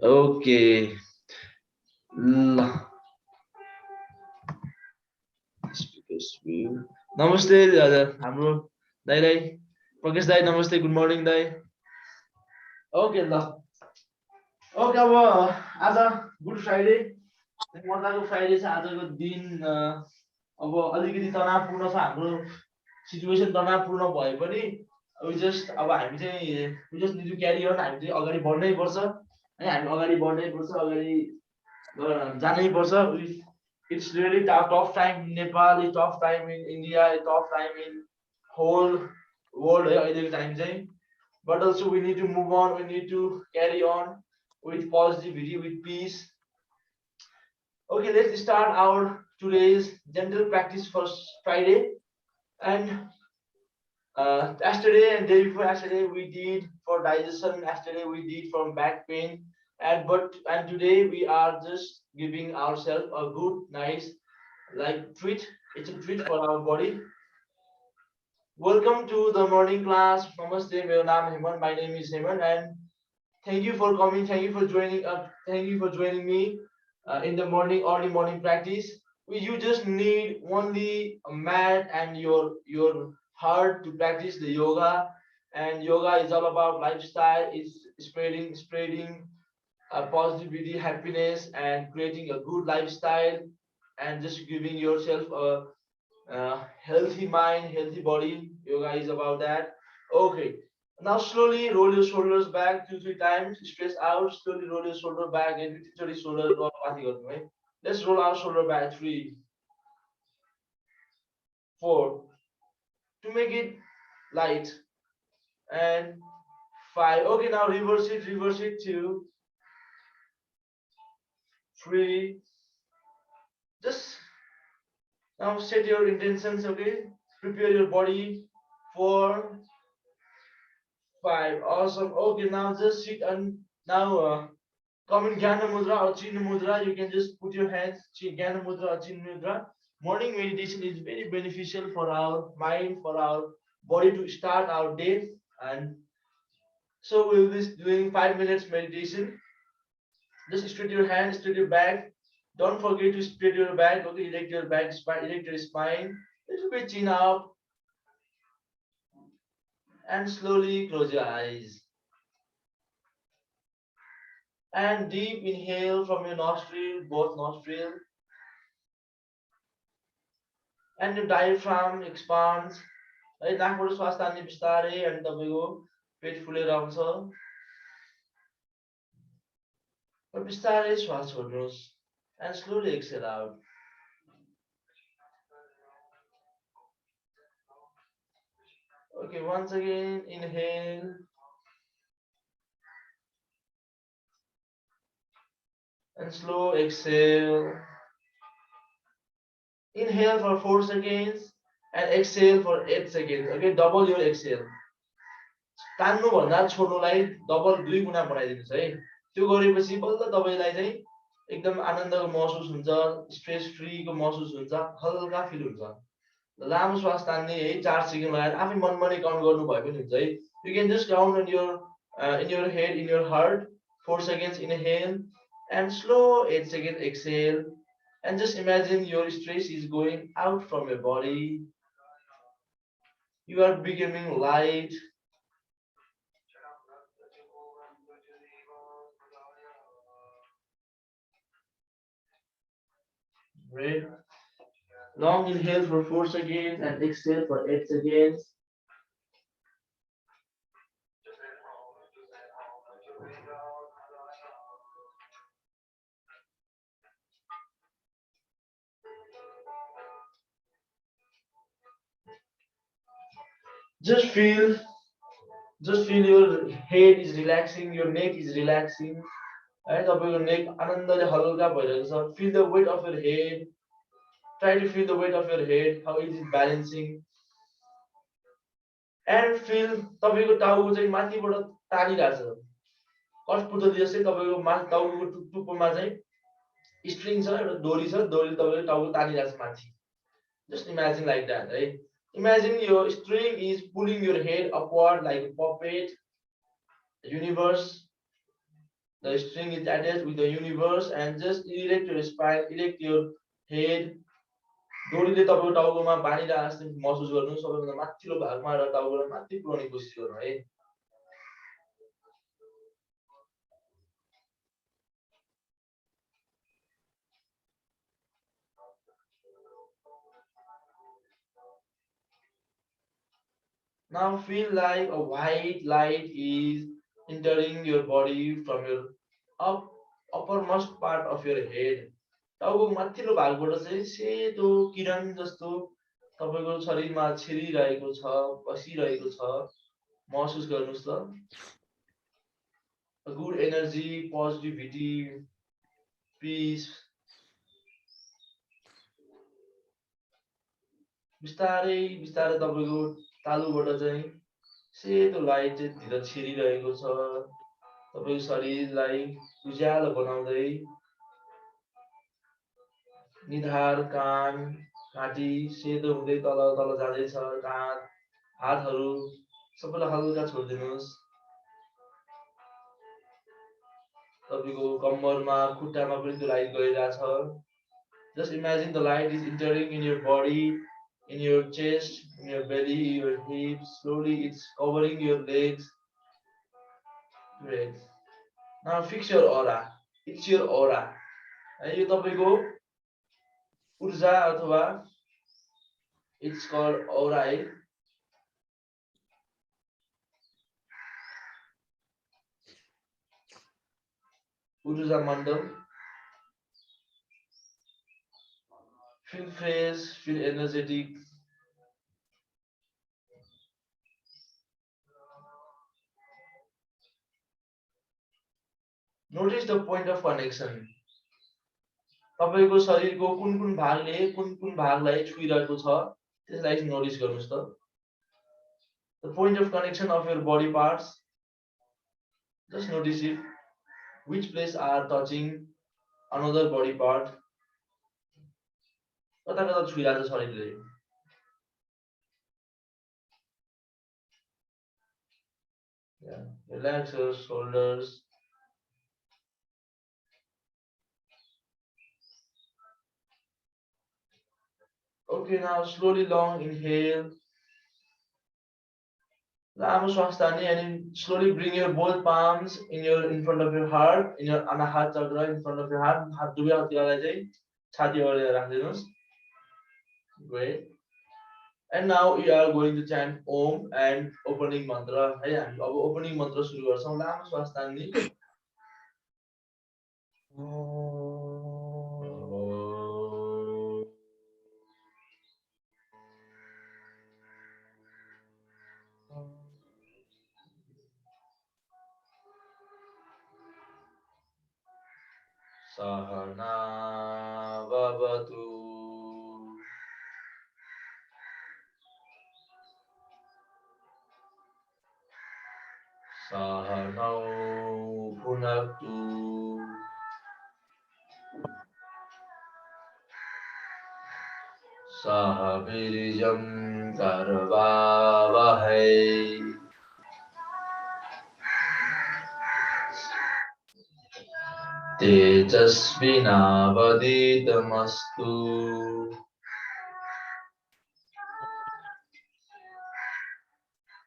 Okay. ल speakers view. नमस्ते हाम्रो दाइलाई प्रकाश दाई नमस्ते गुड मर्निङ दाई ओके ल ओके अब आज गुड फ्राइडे मजाको फ्राइडे छ आजको दिन अब अलिकति तनावपूर्ण छ हाम्रो सिचुएसन तनावपूर्ण भए पनि अब हामी चाहिँ we just need to carry on हामी चाहिँ अगाडि बढ्नै पर्छ है हामी अगाडि बढ्नै पर्छ अगाडि जानै पर्छ it's really tough time in Nepal, a tough time in India, a tough time in whole world अहिलेको टाइम चाहिँ but also we need to move on, we need to carry on with positivity, with peace. Okay, let's start our today's gentle practice for Friday. And yesterday and day before yesterday we did for digestion, yesterday we did for back pain, and today we are just giving ourselves a good nice like treat. It's a treat for our body. Welcome to the morning class. Namaste, my name is Heman, and thank you for coming. Thank you for joining up. Thank you for joining me in the morning, early morning practice. You just need only a mat and your heart to practice the yoga. And yoga is all about lifestyle. It's spreading positivity, happiness, and creating a good lifestyle, and just giving yourself a healthy mind, healthy body. Yoga is about that. Okay. Now slowly roll your shoulders back 2-3 times. Stress out. Slowly roll your shoulder back and shoulder right? Let's roll our shoulder back. 3, 4. To make it light. And 5. Okay, now reverse it. Reverse it. 2, 3. Just now set your intentions. Okay. Prepare your body. 4, 5. Awesome. Okay, now just sit and now come in Jnana Mudra or Chinna Mudra. You can just put your hands Jnana Mudra or Chinna Mudra. Morning meditation is very beneficial for our mind, for our body to start our day. And so we'll be doing 5 minutes meditation. Just straight your hand, straight your back. Don't forget to straight your back. Okay, erect your back, erect your spine. Little bit chin up. And slowly close your eyes. And deep inhale from your nostril, both nostrils. And your diaphragm expands. है नाकबाट श्वास तान्ने बिस्तारै अनि तपाईको पेट फुलेर आउँछ र बिस्तारै श्वास छोड्नुहोस् and slowly exhale out. Okay, once again inhale and slow exhale. Inhale for 4 seconds and exhale for 8 seconds. Okay, double your exhale. तान्नु भन्दा छोड्नुलाई डबल 2 गुणा बनाइदिनुस् है त्यो गरेपछि बल्ल तपाईलाई चाहिँ एकदम आनन्दको महसुस हुन्छ स्ट्रेस फ्री को महसुस हुन्छ हल्का फिल हुन्छ लामो श्वास तान्ने है 4 सेकेन्ड लगाएर आफै मनमा नै काउन्ट गर्नु भए पनि हुन्छ है you can just count in your head, in your heart. 4 seconds inhale and slow 8 seconds exhale, and just imagine your stress is going out from your body. You are becoming light. Great. Long inhale for 4 seconds and exhale for 8 seconds. Just feel your head is relaxing, your neck is relaxing. And your neck आनन्दले हल्का भइरहेको छ. Feel the weight of your head. Try to feel the weight of your head, how it is balancing. And feel तपाईको टाउको चाहिँ माथिबाट तानिरहेछ. कठपुतली जस्तै तपाईको टाउको टुप्पोमा चाहिँ स्ट्रिङ छ एउटा डोरी छ डोरीले तपाईको टाउको तानिरहेछ माथि. Just imagine like that, right? Imagine your string is pulling your head upward like a puppet. The universe, The string is attached with the universe and just erect your spine, erect your head. डोरीले तपाईको टाउकोमा बाँधिरहेको जस्तो महसुस गर्नु, सबैभन्दा माथिल्लो भागमा र टाउकोलाई माथि पुर्याउने कोसिस गर्नु है। Now feel like a white light is entering your body from your uppermost part of your head. टाउको माथिल्लो भागबाट चाहिँ सेतो किरण जस्तो तपाईको शरीरमा छिरिरहेको छ, बसिरहेको छ, महसुस गर्नुस् त। A good energy, positivity, peace. बिस्तारै बिस्तारै तपाईको तालुबाट चाहिँ सेतो लाइट चाहिँ भित्र छिरिरहेको छ, तपाईको शरीरलाई उज्यालो बनाउँदै। निधार कान घाँटी सेतो हुँदै तल तल जाँदैछ, काँध हातहरू सबैलाई हल्का छोडिदिनुहोस्। तपाईको कम्मरमा खुट्टामा पनि त्यो लाइट गइरहेछ। Just imagine the light is entering in your body, in your chest, in your belly, your hips. Slowly it's covering your legs. Great. Now fix your aura. It's your aura. यो तपाईको ऊर्जा अथवा it's called aura है। ऊर्जा मण्डल। Feel fresh, feel energetic. Notice the point of connection. तपाईको शरीरको कुन कुन भागले कुन कुन भागलाई छुइरहेको छ त्यसलाई नोटिस गर्नुस् त। The point of connection of your body parts. Just notice it. Which place are touching another body part. कता कता छुइरहेको छ शरीरले। Yeah. Relax your shoulders. Okay, now slowly long inhale. लामो श्वास तान्ने and slowly bring your both palms in front of your heart, in your anahata chakra, in front of your heart. हात दुवै हतियालाई चाहिँ छाती अगाडि राख्दिनुस्। Great. And now we are going to chant Om and opening mantra. है हामी अब opening mantra सुरु गर्छौं। लामो श्वास तान्ने। Sahana Vavatu Sahanau Punaktu Sahabirijam Karvavahai Tejasvinavaditamastu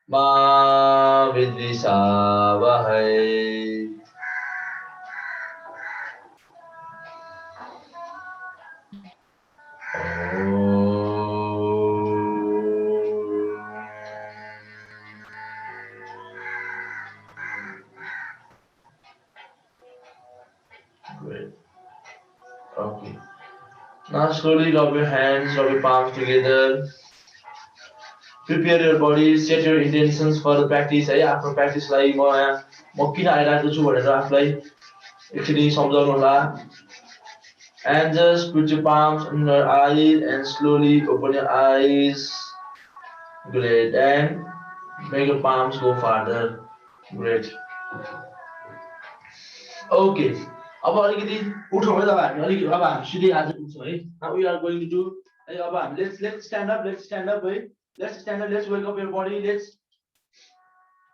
Ma Vidvisavahai Great. Okay. Now slowly rub your hands, rub your palms together. Prepare your body, set your intentions for the practice है। आफ्नो प्र्याक्टिसलाई म किन आइरहेको छु भनेर आफुलाई एकचोटि सम्झाउनु होला। And just put your palms on your eyes and slowly open your eyes. Great. And make your palms go farther. Great. Okay. अब अलिकति उठौँ है त हामी अलिकति अब हामी सिधै आज उठ्छौँ है। Now we are going to do है अब हामी let's stand up है। Let's stand up, let's wake up your body, let's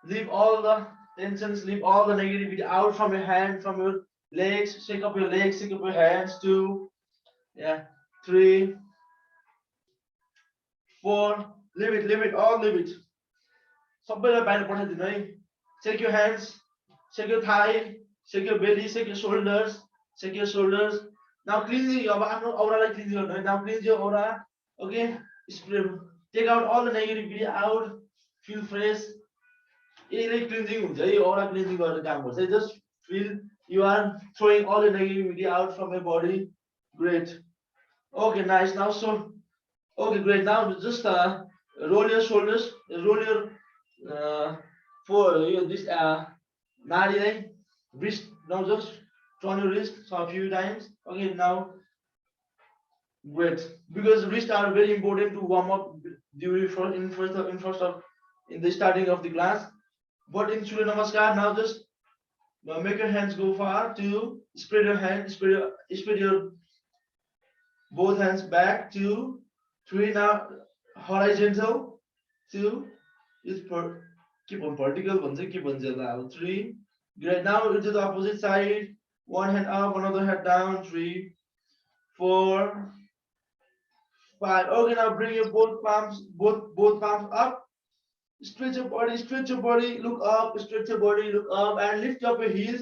leave all the tension, sleep all the negativity out from your hand, from your legs. Shake up your legs, shake up your hands. 2, yeah, 3, 4. Leave it, all leave it. सबैलाई बाहिर पठाइदिनु है. Shake your hands, shake your thigh, shake your belly, shake your shoulders, shake your shoulders. Now cleansing, अब आफ्नो aura cleanse गर्नु है. Now cleanse your aura. Okay, spray, take out all the negativity out. Feel fresh. यसले cleansing हुन्छ है, aura cleansing गर्ने काम गर्छ है. Just feel you are throwing all the negativity out from your body. Great. Okay, nice. Now so, okay, great. Now just roll your shoulders, roll your for this nari, right? Wrist. Now just turn your wrist a few times. Okay, now great. Because wrists are very important to warm up during in the starting of the class. But in Surya Namaskar, now just make your hands go far to spread your hand, spread your both hands back. 2, 3. Now horizontal. 2 is per keep on vertical. Keep on now. 3. Great. Now into the opposite side. One hand up, another hand down. 3, 4, 5. Okay, now bring your both palms up. Stretch your body, look up, stretch your body, look up, and lift up your heels,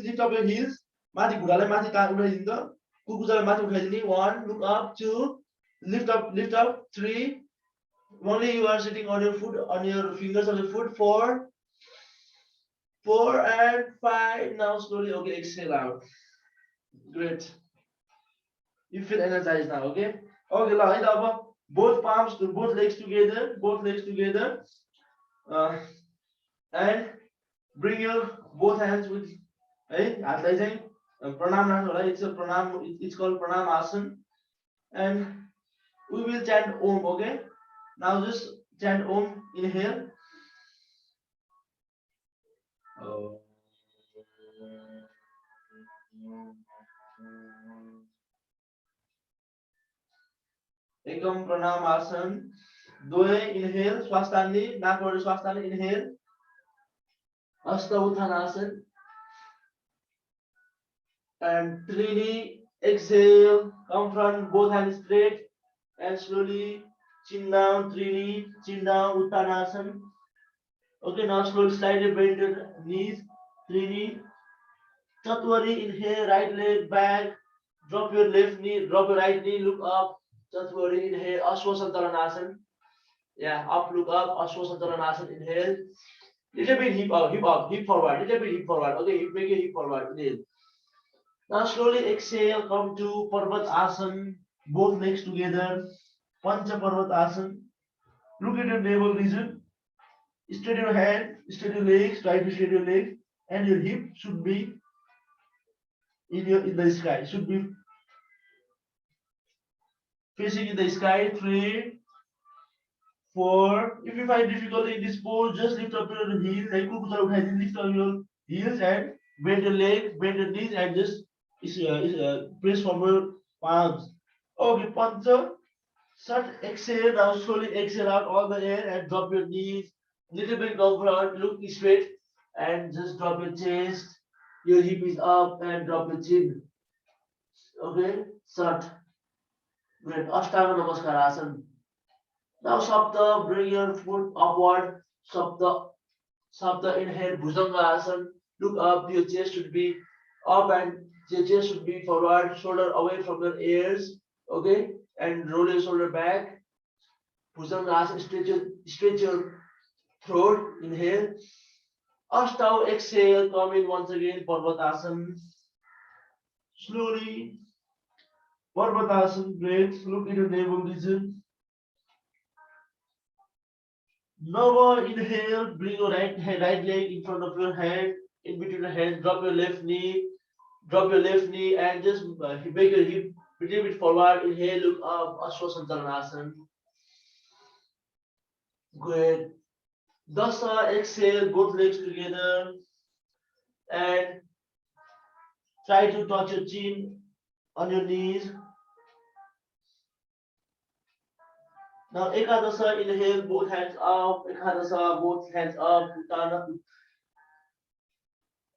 माथि घुँडालाई माथि उठाइदिनु त. कुकुरलाई माथि उठाइदिने. 1, look up. 2, lift up. 3, only you are sitting on your foot, on your fingers on your foot. 4, and 5. Now slowly, okay, exhale out. Great. You feel energized now, okay? Okay, now both palms to both legs together, and bring your both hands with, hey, हातलाई चाहिँ pranam राख्नु होला. It's a pranam. It's called pranam asana, and we will chant Om. Okay, now just chant Om. Inhale. Ekam pranam asana. 2, inhale, श्वास तान्ने, नाकबाट श्वास तान्ने. Inhale. Hasta Uttanasana. And 3, exhale, come front, both hands straight, and slowly chin down. 3, chin down, Uttanasana. Okay, now slowly slightly bend your knees. 3, Chatwari. Inhale, right leg back, drop your left knee, drop your right knee, look up. Chatwari. Inhale, Ashwasantaranasana. Yeah, up, look up, Ashwasantaranasana. Inhale. Little bit hip forward, little bit hip forward. Okay, make a hip forward. Inhale. Now slowly exhale, come to Parvat Asana, both legs together. Pancha Parvat Asana. Look at your navel region. Straight your hand, straight your legs, try to straight your legs, and your hip should be in the sky. Should be facing in the sky. 3, 4. If you find difficulty in this pose, just lift up your heels. Lift up your heels and bend your legs, bend your knees, and just press from your palms. Okay, Pancha. Shut, exhale. Now slowly exhale out all the air and drop your knees. Little bit comfort, look straight, and just drop your chest. Your hip is up and drop your chin. Okay, shut. Great. Ashtanga Namaskar Asana. Now Sapta, bring your foot upward. Sapta, inhale, Bhujanga Asana. Look up, your chest should be up and your chest should be forward, shoulder away from your ears. Okay, and roll your shoulder back. Bhujanga Asana, stretch your throat. Inhale. Ashtau, exhale, come in once again, Parvatasana. Slowly, Parvatasana, great. Look at your navel region. Now inhale, bring your right leg in front of your hand, in between your hands, drop your left knee, and just make your hip a little bit forward. Inhale, look up, Ashwasantaranasana. Good. Dasa, exhale, both legs together, and try to touch your chin on your knees. Now Ekadasa, inhale, both hands up. Ekadasa, both hands up.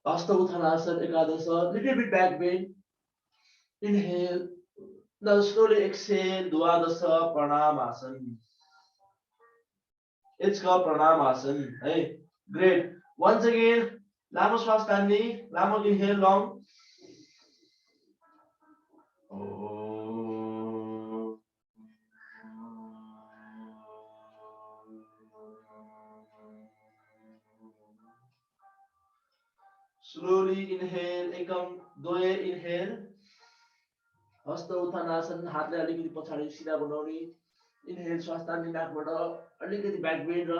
Hasta Uttanasana, Ekadasa, little bit back bend. Inhale. Now slowly exhale, Dwadasa Pranamasana. It's called Pranamasana. Hey, great. Once again, Lama Swastani, Lama inhale long. Slowly inhale, Ekam, Doye inhale. हस्त उत्थानासन हातले अलिकति पछाडि सिधा बनाउने inhale श्वास तान्ने नाकबाट अलिकति back bend र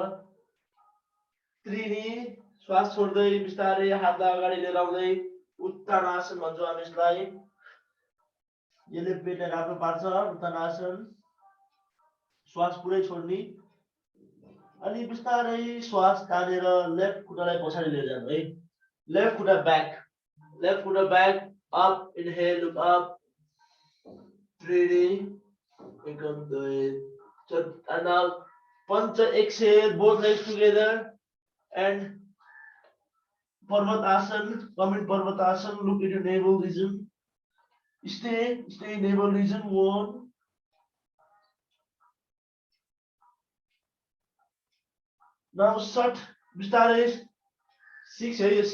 त्रिनी श्वास छोड्दै बिस्तारै हातलाई अगाडि लिएर आउँदै उत्थानासन भन्छौँ हामी यसलाई यसले पेटलाई राम्रो पार्छ उत्थानासन श्वास पुरै छोड्ने अनि बिस्तारै श्वास तानेर लेफ्ट खुट्टालाई पछाडि लिएर जानु है लेफ्ट खुट्टा back up inhale look up Breathing, become the and now Pancha exhale, both legs together and Parvatasana, come in Parvatasana, look at your navel region. Stay in navel region, 1. Now start, Mr. 6 here,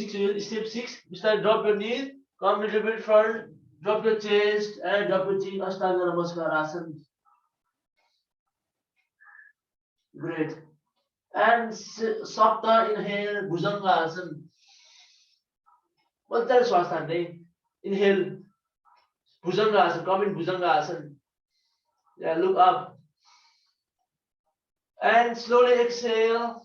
step 6, Mr. Drop your knees, come a little bit front. Drop your chest and drop your chin, Ashtanga Namaskar Asana. Great. And Sapta inhale, Bhujanga Asana. What's that Swastha? Inhale, Bhujanga Asana, come in Bhujanga Asana. Yeah, look up. And slowly exhale.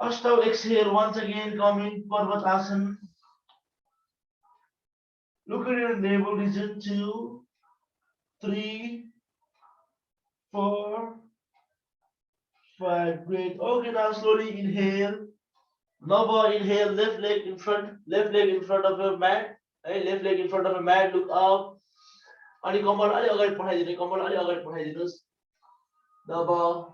Ashtav exhale, once again come in Parvat Asana. Look at your navel region, 2, 3, 4, 5. Great. Okay, now slowly inhale. Nava inhale, left leg in front of your mat. Hey, left leg in front of your mat, look up. Ani कम्बल अलि अगाडि पठाइदिनुस्. Nava.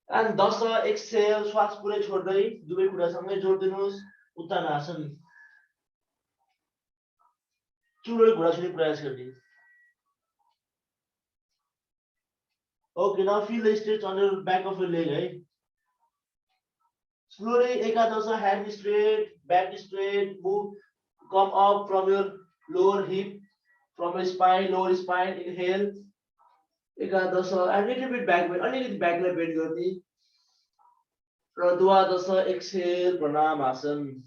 And Dasa exhale, श्वास पुरै छोड्दै दुवै खुट्टासँगै जोड्दिनुस्. उत्तानासन. चुरोइ घुँडा छुने प्रयास गर्ने. Okay, now feel the stretch on your back of your leg, right? Slowly, Ekadasa, hand straight, back straight, move, come up from your lower hip, from your spine, lower spine, inhale. Ekadasa, and little bit back bend, अलिकति backलाई bend गर्ने. र द्वादश exhale, Pranamasana.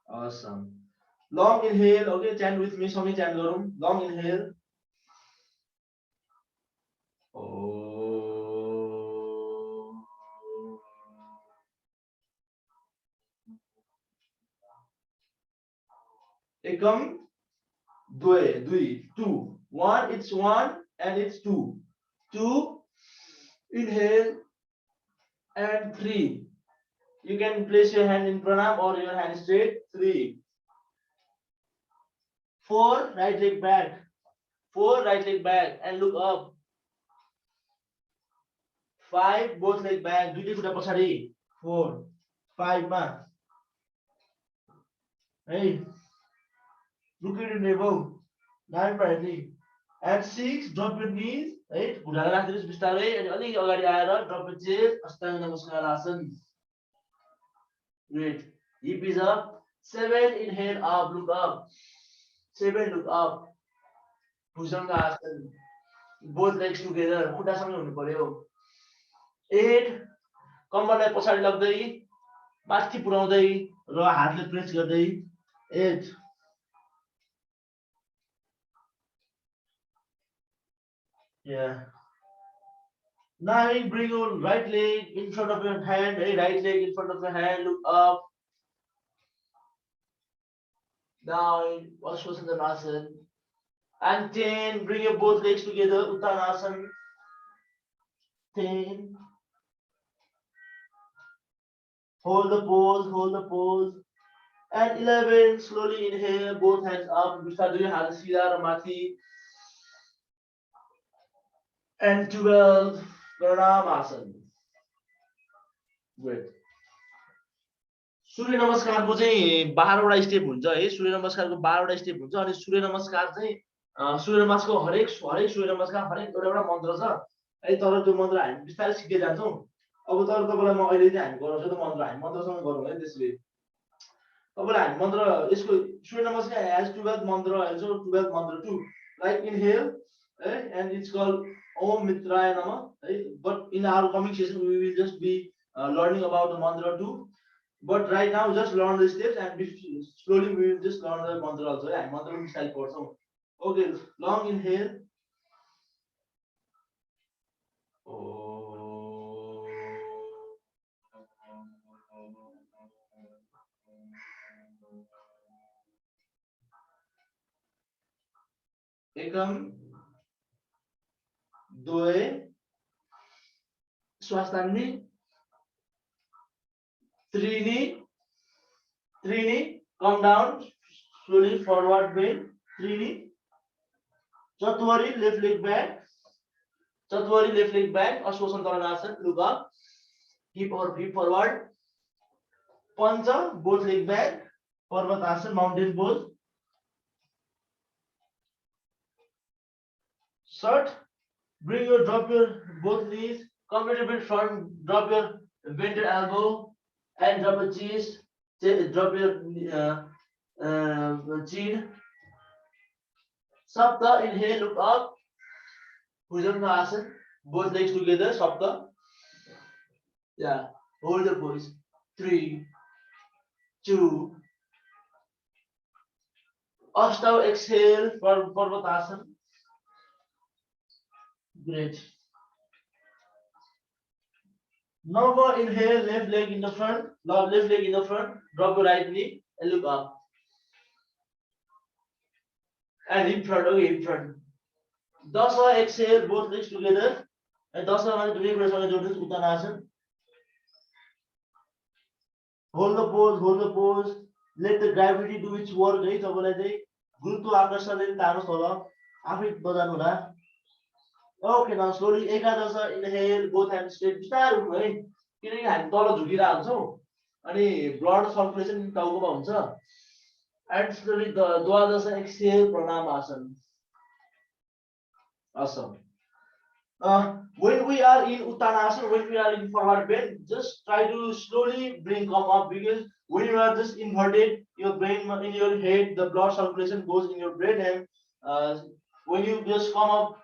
Awesome. Long inhale, okay, chant with me, सँगै chant गरौँ. Long inhale. Ekam, dui, 2. 1, it's 1 and it's 2. 2, inhale, and 3. You can place your hand in pranam or your hand straight. 3. 4, right leg back. 4, right leg back and look up. 5, both leg back. दुईटै खुट्टा पछाडि. 4, 5 मा. Hey, look at your navel. 9 brightly. And 6, drop your knees. Right, खुट्टालाई राख्दिनुस् बिस्तारै अनि अलिक अगाडि आएर drop your chest. Ashtanga Namaskar Asana. Great. Hip is up. 7, inhale up, look up. 7, look up. Bhujanga Asana. Both legs together. खुट्टासँगै हुनु पर्यो. 8, कम्मरलाई पछाडि लग्दै माथि पुर्याउँदै र हातले प्रेस गर्दै 8. Yeah. Now bring your right leg in front of your hand. Hey, right leg in front of your hand. Look up. Down. Vasvasana. And 10. Bring your both legs together. Uttanasana. 10. Hold the pose. And 11. Slowly inhale. Both hands up. Start doing hand sida ra mathi. And 12. Pranamasana. Good. सूर्य नमस्कारको चाहिँ 12वटा step हुन्छ है। सूर्य नमस्कारको 12वटा step हुन्छ अनि सूर्य नमस्कार चाहिँ सूर्य नमस्कारको हरेक सूर्य नमस्कार हरेक एउटा मन्त्र छ है। तर त्यो मन्त्र हामी बिस्तारै सिक्दै जान्छौँ। अब तर तपाईँलाई म अहिले चाहिँ हामी गराउँछु त मन्त्र, हामी मन्त्रसँग गरौँ है। त्यसले तपाईँलाई हामी मन्त्र यसको सूर्य नमस्कार एज 12 मन्त्र as 12 mantra to like inhale है एन्ड इट्स कल्ड ओम मित्राय नमः है। But in our coming session we will just be learning about the mantra too. But right now, just learn the steps and slowly we will just learn the mantra also. Yeah, mantra will style for some. Okay, long inhale. एकम, द्वे, स्वास्थानी. Trini, come down slowly forward bend. Trini, Chatwari, left leg back. Chatwari, left leg back. Ashwasantharanasana, look up. Hip forward. Pancha, both leg back. Parvatasana, mountain pose. Shut. Drop your both knees. Come a little bit front. Drop your bended elbow. And drop a chest, drop your chin. Sapta, inhale, look up. Bhujangasana, both legs together, Sapta. Yeah, hold the pose. 3, 2. Ashtav, exhale for Parvatasana. Great. Now inhale, left leg in the front, drop your right knee and look up. And in front, okay, in front. Dasa, exhale, both legs together. And Dasa, Uttanasana. Hold the pose. Let the gravity do its work, right? Gurutva Akarsana Tanos Hola. Afit Badan Hola. Okay, now slowly Ekadasa, inhale, both hands straight. Start right? किनकि हामी तल झुकिरहेको हुन्छौँ अनि blood circulation टाउकोमा हुन्छ and slowly द्वादश exhale Pranamasana. Awesome. When we are in Uttanasana, when we are in forward bend, just try to slowly come up, because when you are just inverted, your brain in your head, the blood circulation goes in your brain, and when you just come up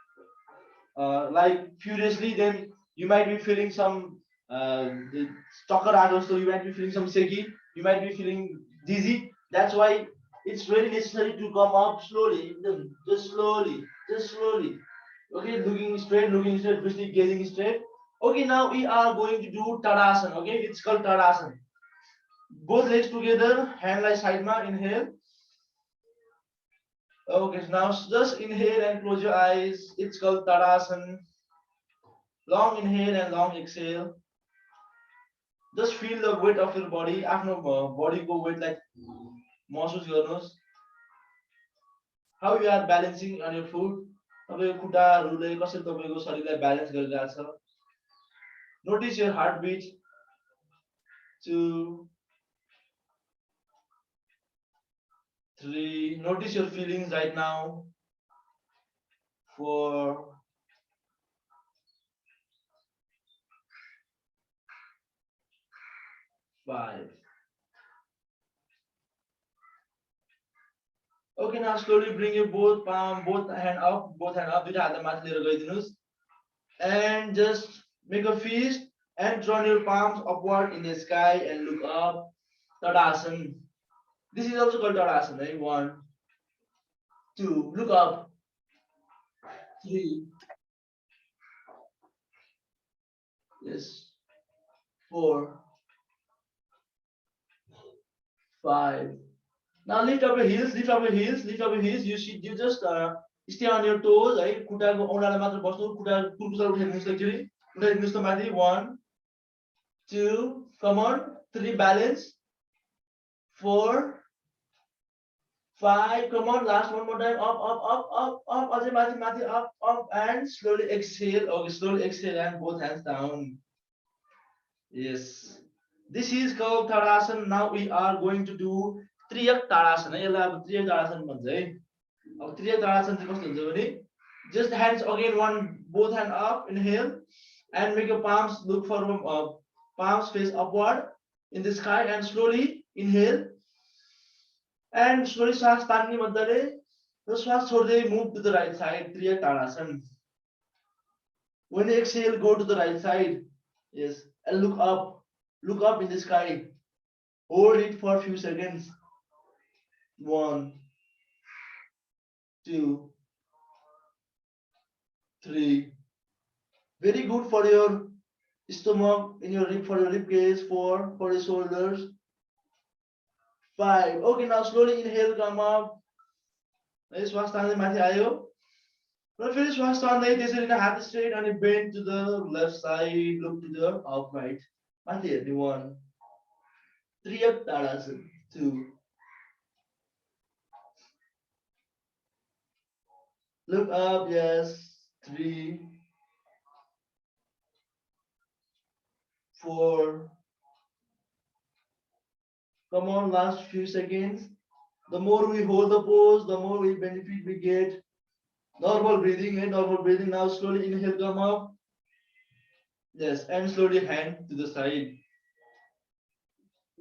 like furiously, then you might be feeling some so you might be feeling some shaky, you might be feeling dizzy. That's why it's very necessary to come up slowly, just slowly. Okay, looking straight, basically gazing straight. Okay, now we are going to do Tadasana. Okay, it's called Tadasana. Both legs together, hand like side ma, inhale. Okay, so now just inhale and close your eyes. It's called Tadasana. Long inhale and long exhale. Just feel the weight of your body. After body go weight like महसुस गर्नुहोस्. How you are balancing on your foot. तपाईँको खुट्टाहरूले कसरी तपाईँको शरीरलाई balance गरिरहेको छ. Notice your heartbeat. 2, 3. Notice your feelings right now. 4, 5. Okay, now slowly bring your both hand up, दुईटा हात माथि लिएर गइदिनुस्. And just make a fist and turn your palms upward in the sky and look up. Tadasana. This is also called Tadasana, right? 1, 2, look up. 3, yes, 4, 5. Now lift up your heels. You just stay on your toes. Right? खुट्टाको औँलाले मात्र बस्नु. खुट्टा कुर्कुचा उठाइदिनुस् एकचोटि. उठाइदिनुस् त माथि. 1, 2, come on. 3, balance. 4, 5, come on. Last one more time. Up. अझै माथि, up, and slowly exhale. Okay, slowly exhale and both hands down. Yes. This is called Tadasana. Now we are going to do Triyak Tadasana. यसलाई अब Triyak Tadasana भन्छ है. अब Triyak Tadasana चाहिँ कस्तो हुन्छ भने just hands again both hand up, inhale and make your palms look for palms face upward in the sky and slowly inhale and slowly श्वास तान्ने मजाले र श्वास छोड्दै move to the right side. Triyak Tadasana. When you exhale, go to the right side. Yes, and look up. Look up in the sky. Hold it for a few seconds. 1, 2, 3. Very good for your stomach, for your rib cage. 4 for your shoulders. 5. Okay, now slowly inhale, come up. श्वास तान्दै माथि आयो र फेरि श्वास तान्दै त्यसरी नै हात straight and bend to the left side, look to the upright. माथि हेर्ने 1. Triyak Tadasana. 2. Look up, yes. 3. 4. Come on, last few seconds. The more we hold the pose, the more we benefit we get. Normal breathing, normal breathing. Now slowly inhale, come up. Yes, and slowly hand to the side.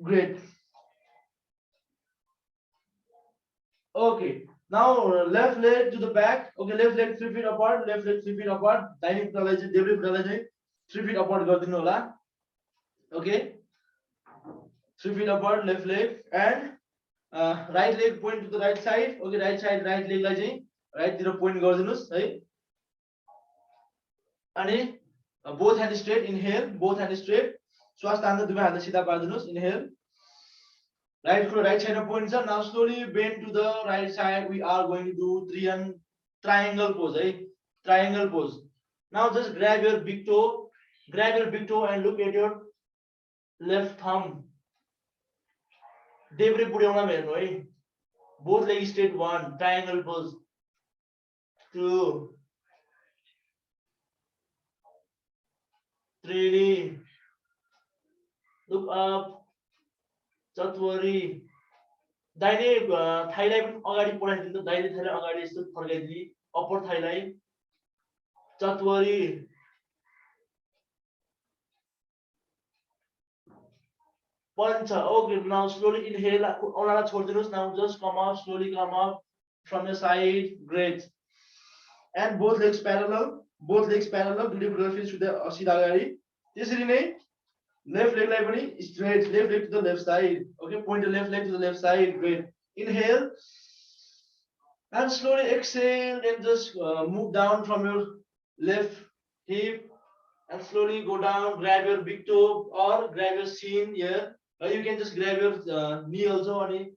Great. Okay, now left leg to the back. Okay, left leg 3 feet apart, left leg 3 feet apart. दाहिने खुट्टालाई चाहिँ देब्रे खुट्टालाई चाहिँ 3 feet apart गरिदिनु होला. Okay, 3 feet apart, left leg and right leg point to the right side. Okay, right side, right leg लाई चाहिँ right तिर point गरिदिनुस् है. अनि both hand straight, inhale, both hand straight. श्वास तान्दै दुवै हातले सिधा पारिदिनुस्. Inhale. Right side point. Now slowly bend to the right side. We are going to do triangle pose. Triangle pose. Now just grab your big toe and look at your left thumb. Debre पुर्याउन हेर्नु है. Both legs straight. 1. Triangle pose. 2. 3. Look up. चतुवरी दाहिने थाइलाई पनि अगाडि बढाइदिनु. दाहिने थाइलाई अगाडि यस्तो फर्काइदिनु. Upper थाइलाई चतुवरी. Punch. Okay, now slowly inhale. औँलालाई छोड्दिनुस्. Now just come up, slowly come up from your side. Great. And both legs parallel. दुईटै खुट्टा फेरि सिधा अगाडि. त्यसरी नै left leg लाई पनि straight, left leg to the left side. Okay, point the left leg to the left side. Great. Inhale and slowly exhale and just move down from your left hip and slowly go down. Grab your big toe or grab your shin here. You can just grab your knee also and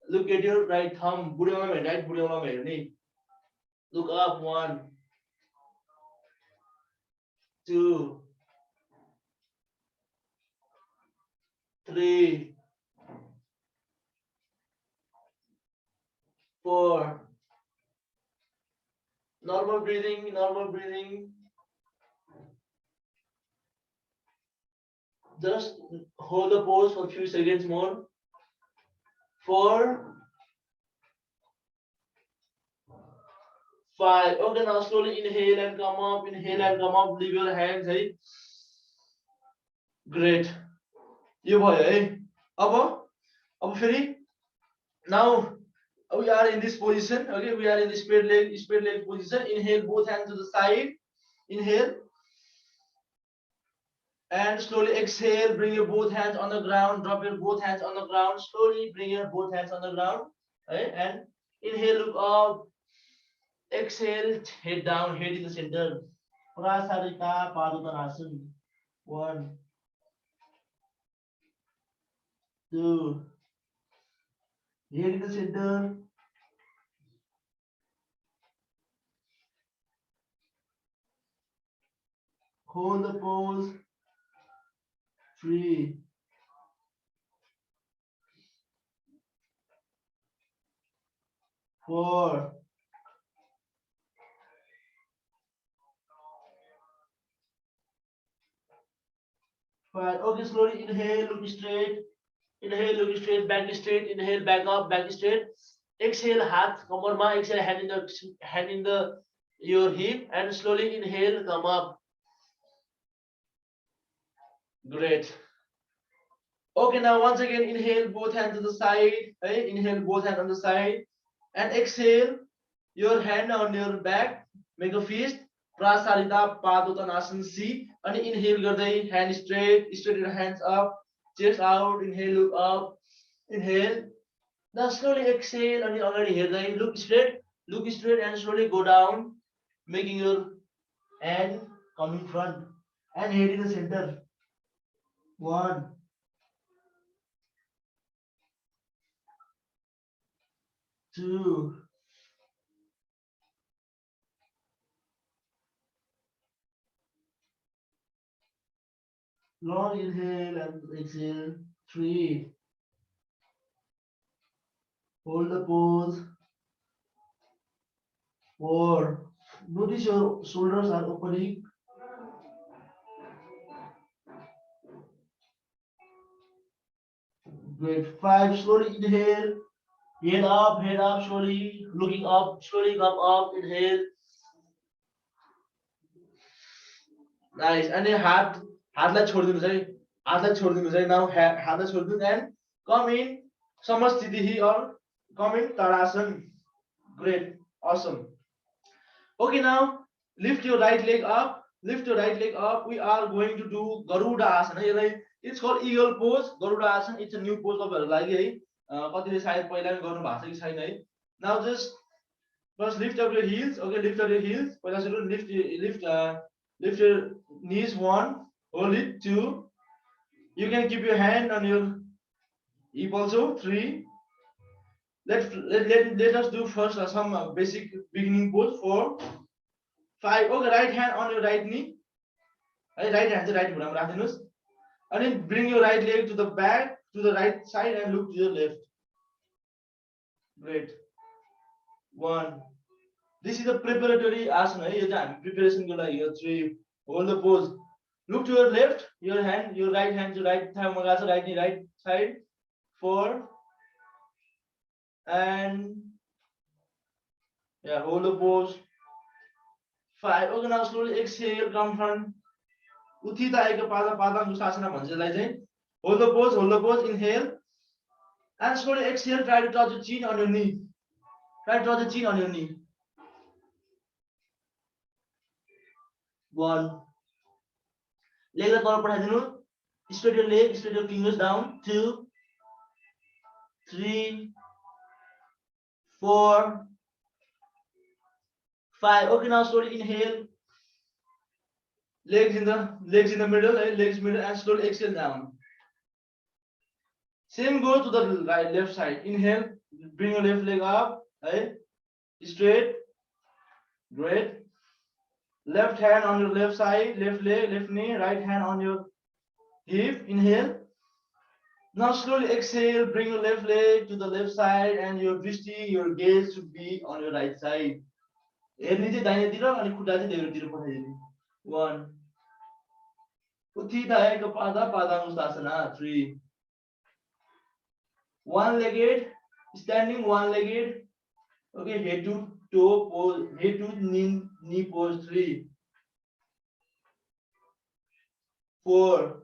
look at your right thumb. Right buढ्यौलामा. Look up. 1, 2, 3, 4. Normal breathing. Just hold the pose for a few seconds more. 4, 5. Okay, now slowly inhale and come up. Leave your hands. Hey. Great. यो भयो है. अब फेरि now we are in this position. Okay, we are in the spread leg position. Inhale, both hands to the side. Inhale and slowly exhale. Bring your both hands on the ground. Drop your both hands on the ground. Slowly bring your both hands on the ground. Okay, and inhale, look up. Exhale, head down, head in the center. Prasarita Padottanasana. 1, 2. Head in the center. Hold the pose. 3, 4, 5. Fine. Okay, slowly inhale, look straight. Inhale, look straight, back straight. Inhale, back up, back straight. Exhale, hat, kamarma. Exhale, hand in the your hip, and slowly inhale, come up. Great. Okay, now once again, inhale, both hands to the side. Hey, inhale, both hands on the side, and exhale, your hand on your back. Make a fist. Prasarita Padottanasana C. And inhale, gardai, hand straight, straight your hands up, chest out. Inhale, look up. Inhale. Now slowly exhale, and already here, look straight, and slowly go down, making your hand come in front and head in the center. 1, 2, long inhale and exhale. 3, hold the pose. 4, notice your shoulders are opening. Great. 5, slowly inhale. Head up, slowly looking up, slowly come up. Inhale. Nice. And then हातलाई छोडिदिनुस् है. हातलाई छोडिदिनुस् है. Now हातलाई छोडिदिनु and come in Samasthiti or come in Tadasana. Great. Awesome. Okay, now lift your right leg up. Lift your right leg up. We are going to do Garuda Asana. It's called eagle pose. Garuda Asana. It's a new pose of लागि है. कतिले सायद पहिला पनि गर्नु भएको छ कि छैन है. Now just first lift up your heels. Okay, lift up your heels. पहिला सुरु lift your knees. 1, hold it. 2, you can keep your hand on your hip also. 3, let us do first some basic beginning pose. 4, 5. Okay, right hand on your right knee. Right hand, right foot. राख्दिनुस्. And then bring your right leg to the back, to the right side, and look to your left. Great. 1. This is a preparatory asana. यो चाहिँ हामी preparation को लागि हो. 3, hold the pose. Look to your left, your right hand to right thigh magacha, right knee right side. 4, and yeah, hold the pose. 5. Okay, now slowly exhale, come front. Uthita eka Padangusthasana bhन्छ यसलाई चाहिँ. Hold the pose, inhale. And slowly exhale, try to touch the chin on your knee. Try to touch the chin on your knee. 1. Leg the power पठाइदिनु. Straight your leg, straight your fingers down. 2, 3, 4, 5. Okay, now slowly inhale. Legs in the middle, legs middle, and slowly exhale down. Same goes to the left side. Inhale, bring your left leg up, straight. Great. Left hand on your left side, left leg, left knee, right hand on your hip. Inhale. Now slowly exhale, bring your left leg to the left side, and your drishti, your gaze should be on your right side. हेर्ने चाहिँ दाहिनेतिर अनि खुट्टा चाहिँ देब्रेतिर पठाइदिनु. 1. Uthita eka Padangusthasana. 3. One-legged, standing one-legged. Okay, head to toe pose, head to knee pose. 3, 4,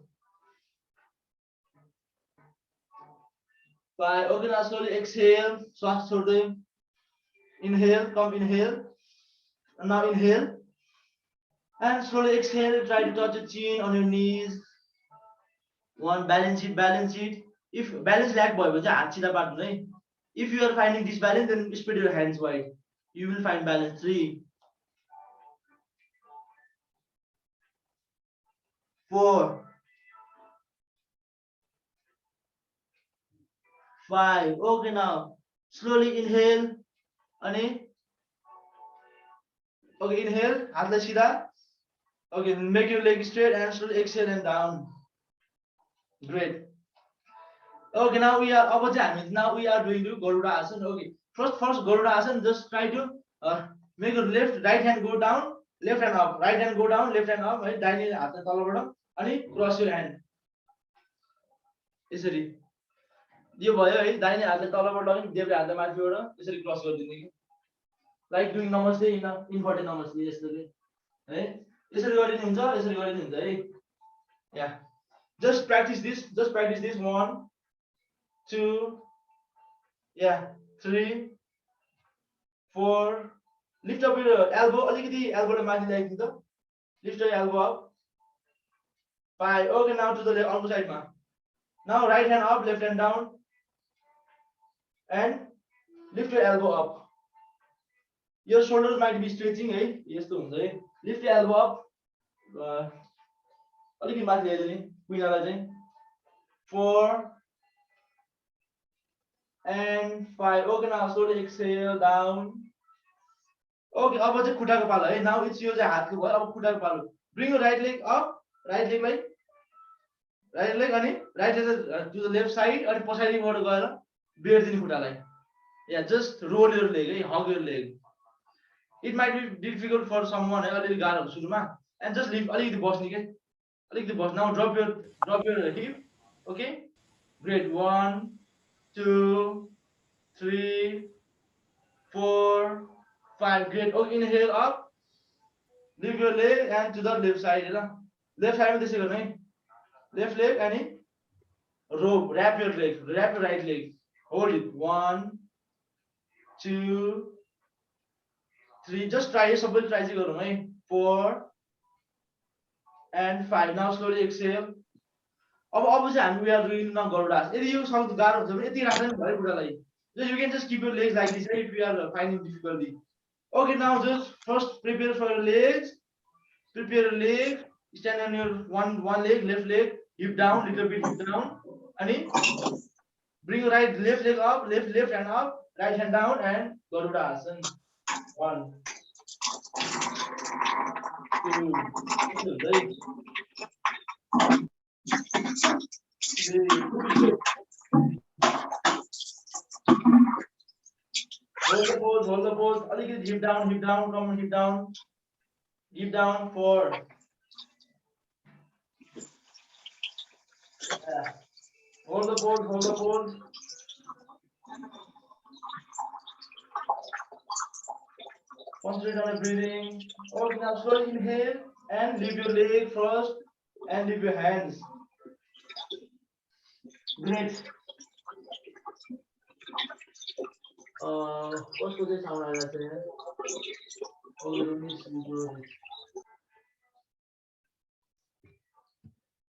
5. Okay, now slowly exhale. Swast chhodai. Inhale, inhale. And now inhale. And slowly exhale. Try to touch the chin on your knees. 1, balance it. If balance lack भयो भने चाहिँ हात सिधा पार्नु है. If you are finding this balance, then spread your hands wide. You will find balance. 3, 4, 5. Okay, now slowly inhale. Ani. Okay, inhale. हातलाई सिधा. Okay, make your leg straight and slowly exhale and down. Great. Okay, now we are doing the Garuda Asana. Okay, first Garuda Asana. Just try to make your right hand go down, left hand up, right hand go down, left hand up. Right, दाहिने हात तलबाट अनि cross your hand. यसरी यो भयो है दाहिने हातले तलबाट लग्यो देब्रे हातले माथिबाट यसरी क्रस गरिदिने कि लाइक डुइङ नमस्ते इन इन्भर्टेड नमस्ते यसरी है यसरी गरिदिनु हुन्छ यसरी गरिदिनु हुन्छ है या just practice this 1 2 yeah 3 4 lift up your elbow alikiti elbow le mathi ल्याइदिनु त lift your elbow up 5 okay now to the left arm side ma now right hand up left hand down and lift your elbow up your shoulders might be stretching है यस्तो हुन्छ है lift your elbow up अलिकति माथि ल्याइदिने कुइनालाई चाहिँ 4 and 5 okay now slowly exhale down okay अब चाहिँ खुट्टाको पालो है now it's यो चाहिँ हातको भयो अब खुट्टाको पालो bring your right leg up right leg अनि right leg to the left side अनि पछाडिबाट गएर बेर्दिने खुट्टालाई yeah just roll your leg है hug your leg it might be difficult for someone है अलिकति गाह्रो हुन्छ सुरुमा and just leave अलिकति बस्ने के अलिकति बस now drop your hip okay great 1 2 3 4 5 great okay inhale up lift your leg and to the left side है left side में त्यसै गर्नु है left leg and rope wrap your right leg hold it 1 2 3 just try सबैले try चाहिँ गरौँ है 4 and 5 now slowly exhale अब चाहिँ हामी we are doing now Garudas यदि यो शब्द गाह्रो हुन्छ भने यति राख्दैन भयो खुट्टालाई you can just keep your legs like this if you are finding difficulty okay now just first prepare for your legs prepare your leg stand on your one leg left leg hip down little bit hip down and bring your left leg up left hand up right hand down and Garudasana 1 2 hold the pose alikiti hip down come on hip down 4 yeah. hold the pose concentrate on the breathing okay now slowly inhale and lift your leg first and lift your hands great what's the sound I say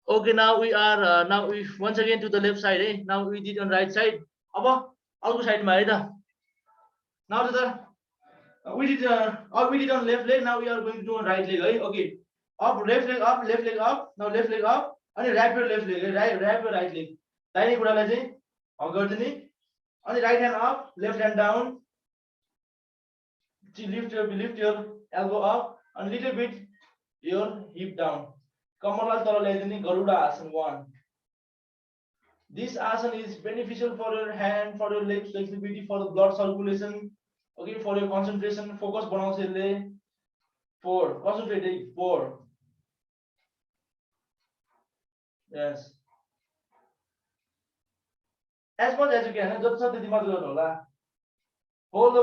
okay now we are now we once again to the left side eh now we did on right side अब अर्को साइडमा है त now to the we did on left leg now we are going to do on right leg है okay up left leg up now left leg up अनि wrap your left leg wrap your right leg दाहिने खुट्टालाई चाहिँ हग गर्दिने अनि right hand up left hand down lift your elbow up and little bit your hip down कम्मरलाई तल ल्याइदिने Garuda asana 1 this asana is beneficial for your hand for your leg flexibility for the blood circulation okay for your concentration focus बनाउँछ यसले 4 concentrate 4 yes as much as you can जति छ त्यति मात्र गर्नु होला hold the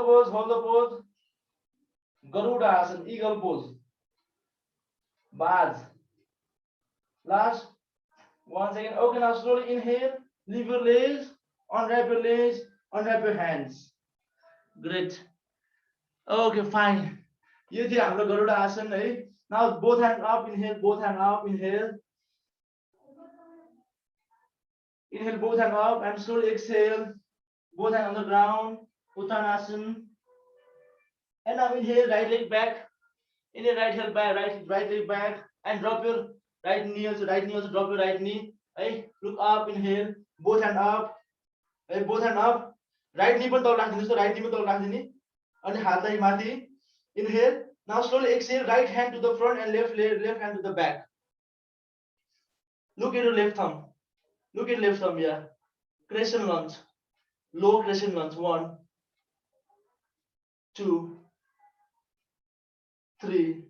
pose Garuda asana eagle pose Baz last 1 second okay now slowly inhale leave your legs unwrap your legs unwrap your hands great okay fine यो थियो हाम्रो Garuda asana है now both hands up inhale both hand up and slowly exhale both hands on the ground Uttanasana and now inhale right leg back inhale right leg back right leg back and drop your right knee also drop your right knee hey look up inhale both hand up hey both hand up right knee पनि तल राख्दिनुस् त right knee पनि तल राख्दिने अनि हातलाई माथि inhale now slowly exhale right hand to the front and left hand to the back look at your left thumb yeah crescent lunge low crescent lunge 1 2 3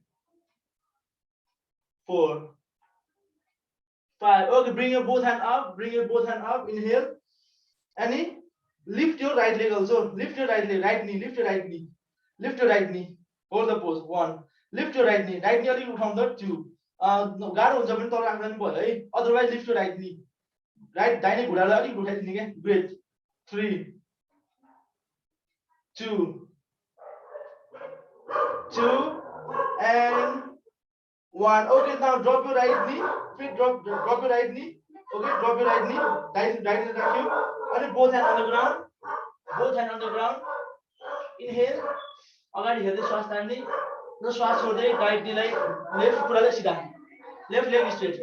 4 5. Okay, bring your both hand up. Bring your both hand up. Inhale. And lift your right leg also. Lift your right leg. Right knee. Lift your right knee. Lift your right knee. Hold the pose. 1. Lift your right knee. Right knee अलिक उठाउँदा 2. गाह्रो हुन्छ भने तल राख्दा पनि भयो है. Otherwise lift your right knee. Right दाहिने घुँडालाई अलिक उठाइदिने के. Great. 3 2 2 and 1. Okay, now drop your right knee. Feet drop your right knee. Okay, drop your right knee. Right knee rack you. And both hand on the ground. Both hand on the ground. Inhale. अगाडि हेर्दै श्वास तान्ने र श्वास छोड्दै right knee-लाई left पुराले सिधा. Left leg straight.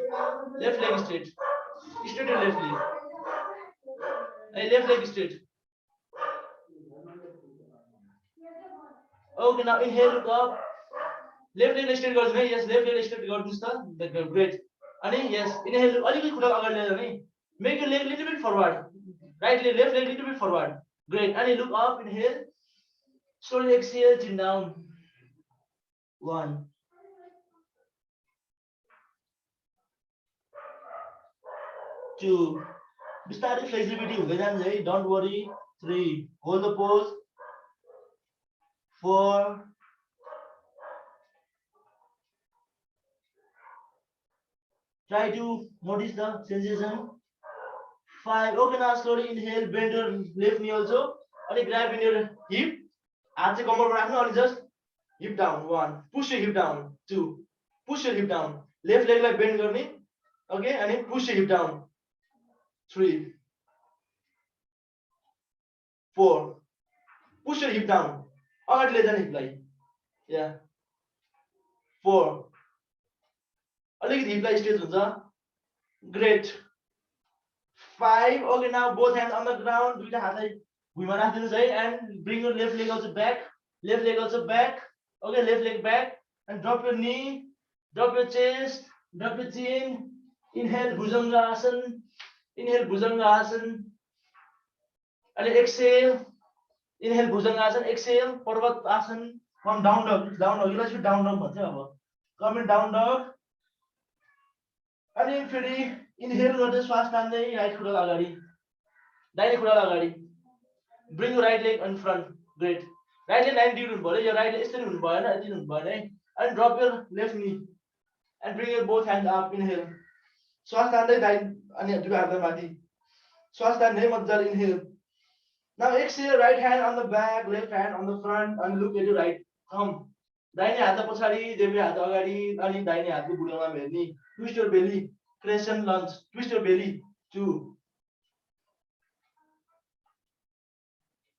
Left leg straight. Straight your left leg. Left leg straight. Okay, now inhale, look up. Left leg straight गर्दिनु है. Yes, left leg straight गर्दिनुस् त. Great. अनि yes, inhale, अलिकति खुट्टा अगाडि ल्याएर नि. Make your leg little bit forward. Right leg, left leg little bit forward. Great. And look up, inhale. Slowly exhale, chin down. 1. 2. Start flexibility हुँदै जान्छ है. Don't worry. 3. Hold the pose. 4. 'Try to notice the sensation. 5. Okay, now slowly inhale, bend your left knee also. And grab in your hip. हात चाहिँ कम्मरमा राख्नु अनि just hip down. 1. Push your hip down. 2. Push your hip down. Left leg लाई bend गर्ने. Okay, and push your hip down. 3. 4. Push your hip down. अगाडि लैजाने हिपलाई. Yeah. 4. अलिकति हिपलाई स्ट्रेच हुन्छ. Great. 5. Okay, now both hands on the ground. दुईटा हातलाई भुइँमा राख्दिनुस् है. And bring your left leg also back. Left leg also back. Okay, left leg back. And drop your knee. Drop your chest. Drop your chin. Inhale, Bhujanga Asana. Inhale, Bhujanga Asana. And exhale. Inhale, Bhujanga Asana. Exhale, Parvat Asana. Come down dog. Down dog. Let's do down dog bhन्छ अब. Come in down dog. अनि फेरि inhale गर्दै श्वास तान्दै right खुट्टा अगाडि. दाहिने खुट्टा अगाडि. Bring your right leg in front. Great. Right leg 90 हुनु पर्यो. यो right leg यसरी हुनु भएन, यति हुनु भएन है. And drop your left knee. And bring your both hands up. Inhale. श्वास तान्दै दाहिने अनि दुई हातलाई माथि. श्वास तान्दै मजाले inhale. Now exhale, right hand on the back, left hand on the front, and look at your right thumb. दाहिने हात पछाडि, देब्रे हात अगाडि, अनि दाहिने हातको बुढामा हेर्ने. Twist your belly. Crescent lunge. Twist your belly. 2.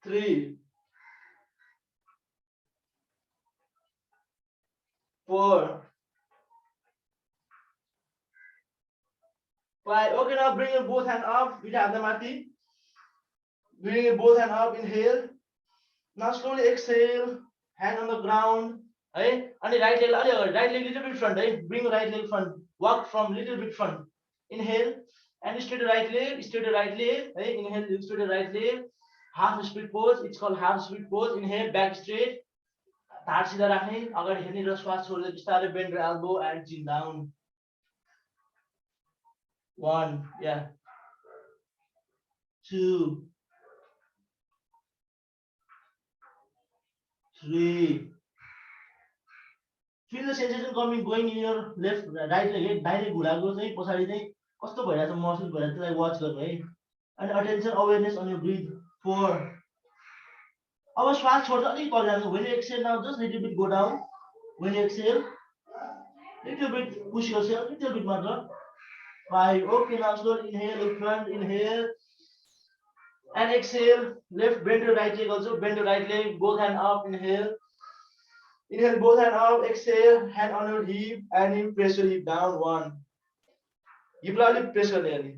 3. 4. 5. Okay, now bring your both hand up. Duita हातलाई माथि. Bring your both hand up. Inhale. Now slowly exhale. Hand on the ground. है अनि right leg अलि अगाडि. Right leg little bit front है. Bring right leg front. Walk from little bit front. Inhale. And straight right leg. Straight right leg. है inhale. Straight right leg. Half split pose. It's called half split pose. Inhale. Back straight. ढाड सिधा राख्ने. अगाडि हेर्ने र श्वास छोड्दै बिस्तारै bend your elbow and chin down. 1. Yeah. 2. 3. Feel the sensation coming going in your left right leg. दाहिने घुँडाको चाहिँ पछाडि चाहिँ कस्तो भइरहेछ महसुस भइरहेछ त्यसलाई वाच गर्नु है. And attention awareness on your breath. 4. अब श्वास छोड्दा अलिक तल जानु. When you exhale now just little bit go down. When you exhale little bit push yourself little bit मात्र. 5. Okay, now slowly inhale, look front, inhale. And exhale, left, bend your right leg also, bend your right leg, both hand up, inhale. Inhale, both hand up, exhale, hand on your hip, and you press your hip down. 1. Hip लाई press गर्ने अनि.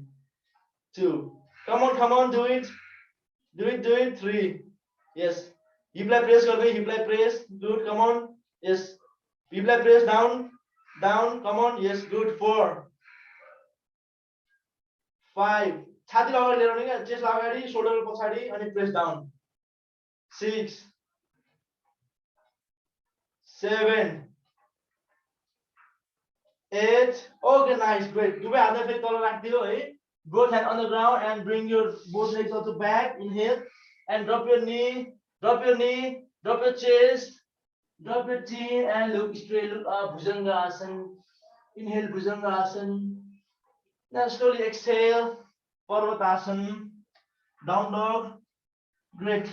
2. Come on, do it. Do it. 3. Yes. Hip लाई press गर्दै, hip लाई press. Good, come on. Yes. Hip लाई press down, come on. Yes, good. 4. 5. छाती अगाडि लिएर आउने क्या. चेस्ट अगाडि, शोल्डर पछाडि अनि press down. 6. 7. 8. Okay, nice, great. दुवै हात फेरि तल राखिदियो है. Both hands on the ground and bring your both legs also back. Inhale and drop your knee, drop your knee, drop your chest, drop your chin and look straight, look up. Bhujanga Asana. Inhale, Bhujanga Asana. Now slowly exhale, Parvatasana, down dog. Great.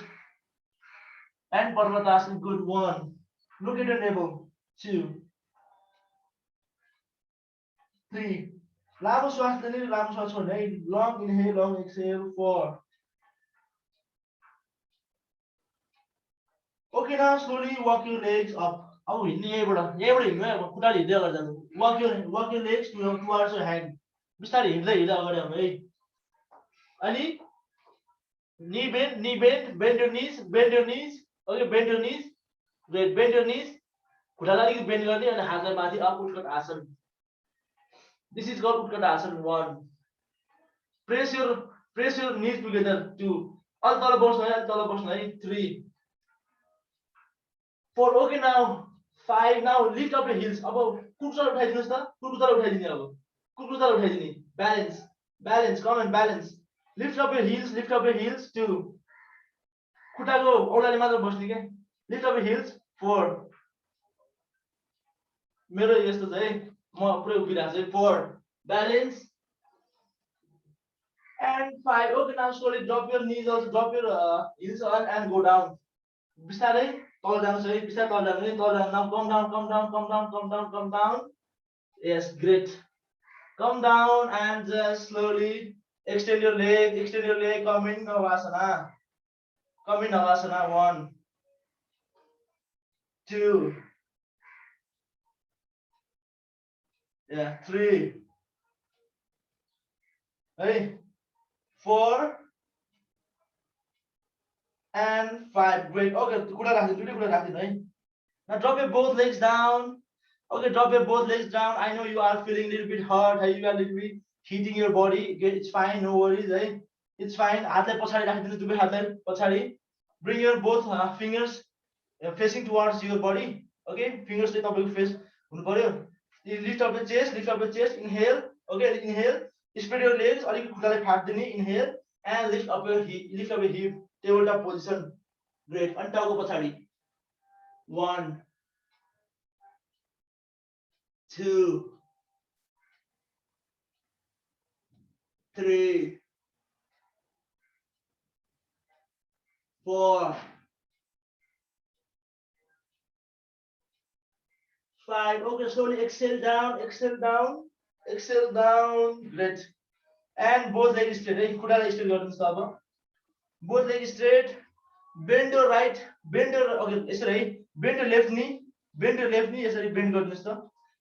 And Parvatasana, good. 1. Look at your navel. 2, 3. लामो श्वास लिने लामो श्वास छोड्ने. Long inhale, long exhale. 4. Okay, now slowly walk your legs up. अब हिँड्ने यहीँबाट हिँड्नु है. अब खुट्टाले हिँड्दै अगाडि जानु. Walk your legs towards your hand. बिस्तारै हिँड्दै अगाडि आउनु है. अनि knee bend, bend your knees. Okay, bend your knees. Great, bend your knees. खुट्टालाई अलिकति bend गर्ने अनि हातलाई माथि up Utkat Asana. This is called Utkat Asana 1. Press your knees together. 2. अलि तल बस्नु है. 3. 4. Okay, now 5. Now lift up your heels. अब कुर्कुचाल उठाइदिनुस् त. कुर्कुचाल उठाइदिने अब. कुर्कुचाल उठाइदिने. Balance. Come and balance. Lift up your heels. 2. खुट्टाको औँलाले मात्र बस्ने के. Lift up your heels. 4. मेरो यस्तो छ है. म पुरै उभिरहेको छु. 4. Balance. And 5. Okay, now slowly drop your knees also. Drop your heels on and go down. बिस्तारै तल जानुस् है. बिस्तारै तल जानु है. तल जानु. Now come down. Yes, great. Come down and just slowly extend your leg. Come in Navasana. 1, 2. Yeah, 3. Hey, 4 and 5. Great. Okay, now drop your both legs down. Okay, drop your both legs down. I know you are feeling a little bit hard. You are a little bit heating your body. Okay, it's fine. No worries. Right? It's fine. हातलाई पछाडि राखिदिनु. दुवै हातलाई पछाडि. Bring your both fingers facing towards your body. Okay, fingers चाहिँ तपाईको face हुनु पर्यो. Lift up your chest. Inhale. Okay, inhale. Spread your legs. अलिकति खुट्टालाई फाट्दिने. Inhale and lift up your hip. Tabletop position. Great. अनि टाउको पछाडि. 1, 2, 3, 4, 5. Okay, slowly exhale down. Great. And both legs straight. खुट्टालाई straight गर्नुस् त अब. Both legs straight. Bend your right. Okay, यसरी है. Bend your left knee. यसरी bend गर्नुस् त.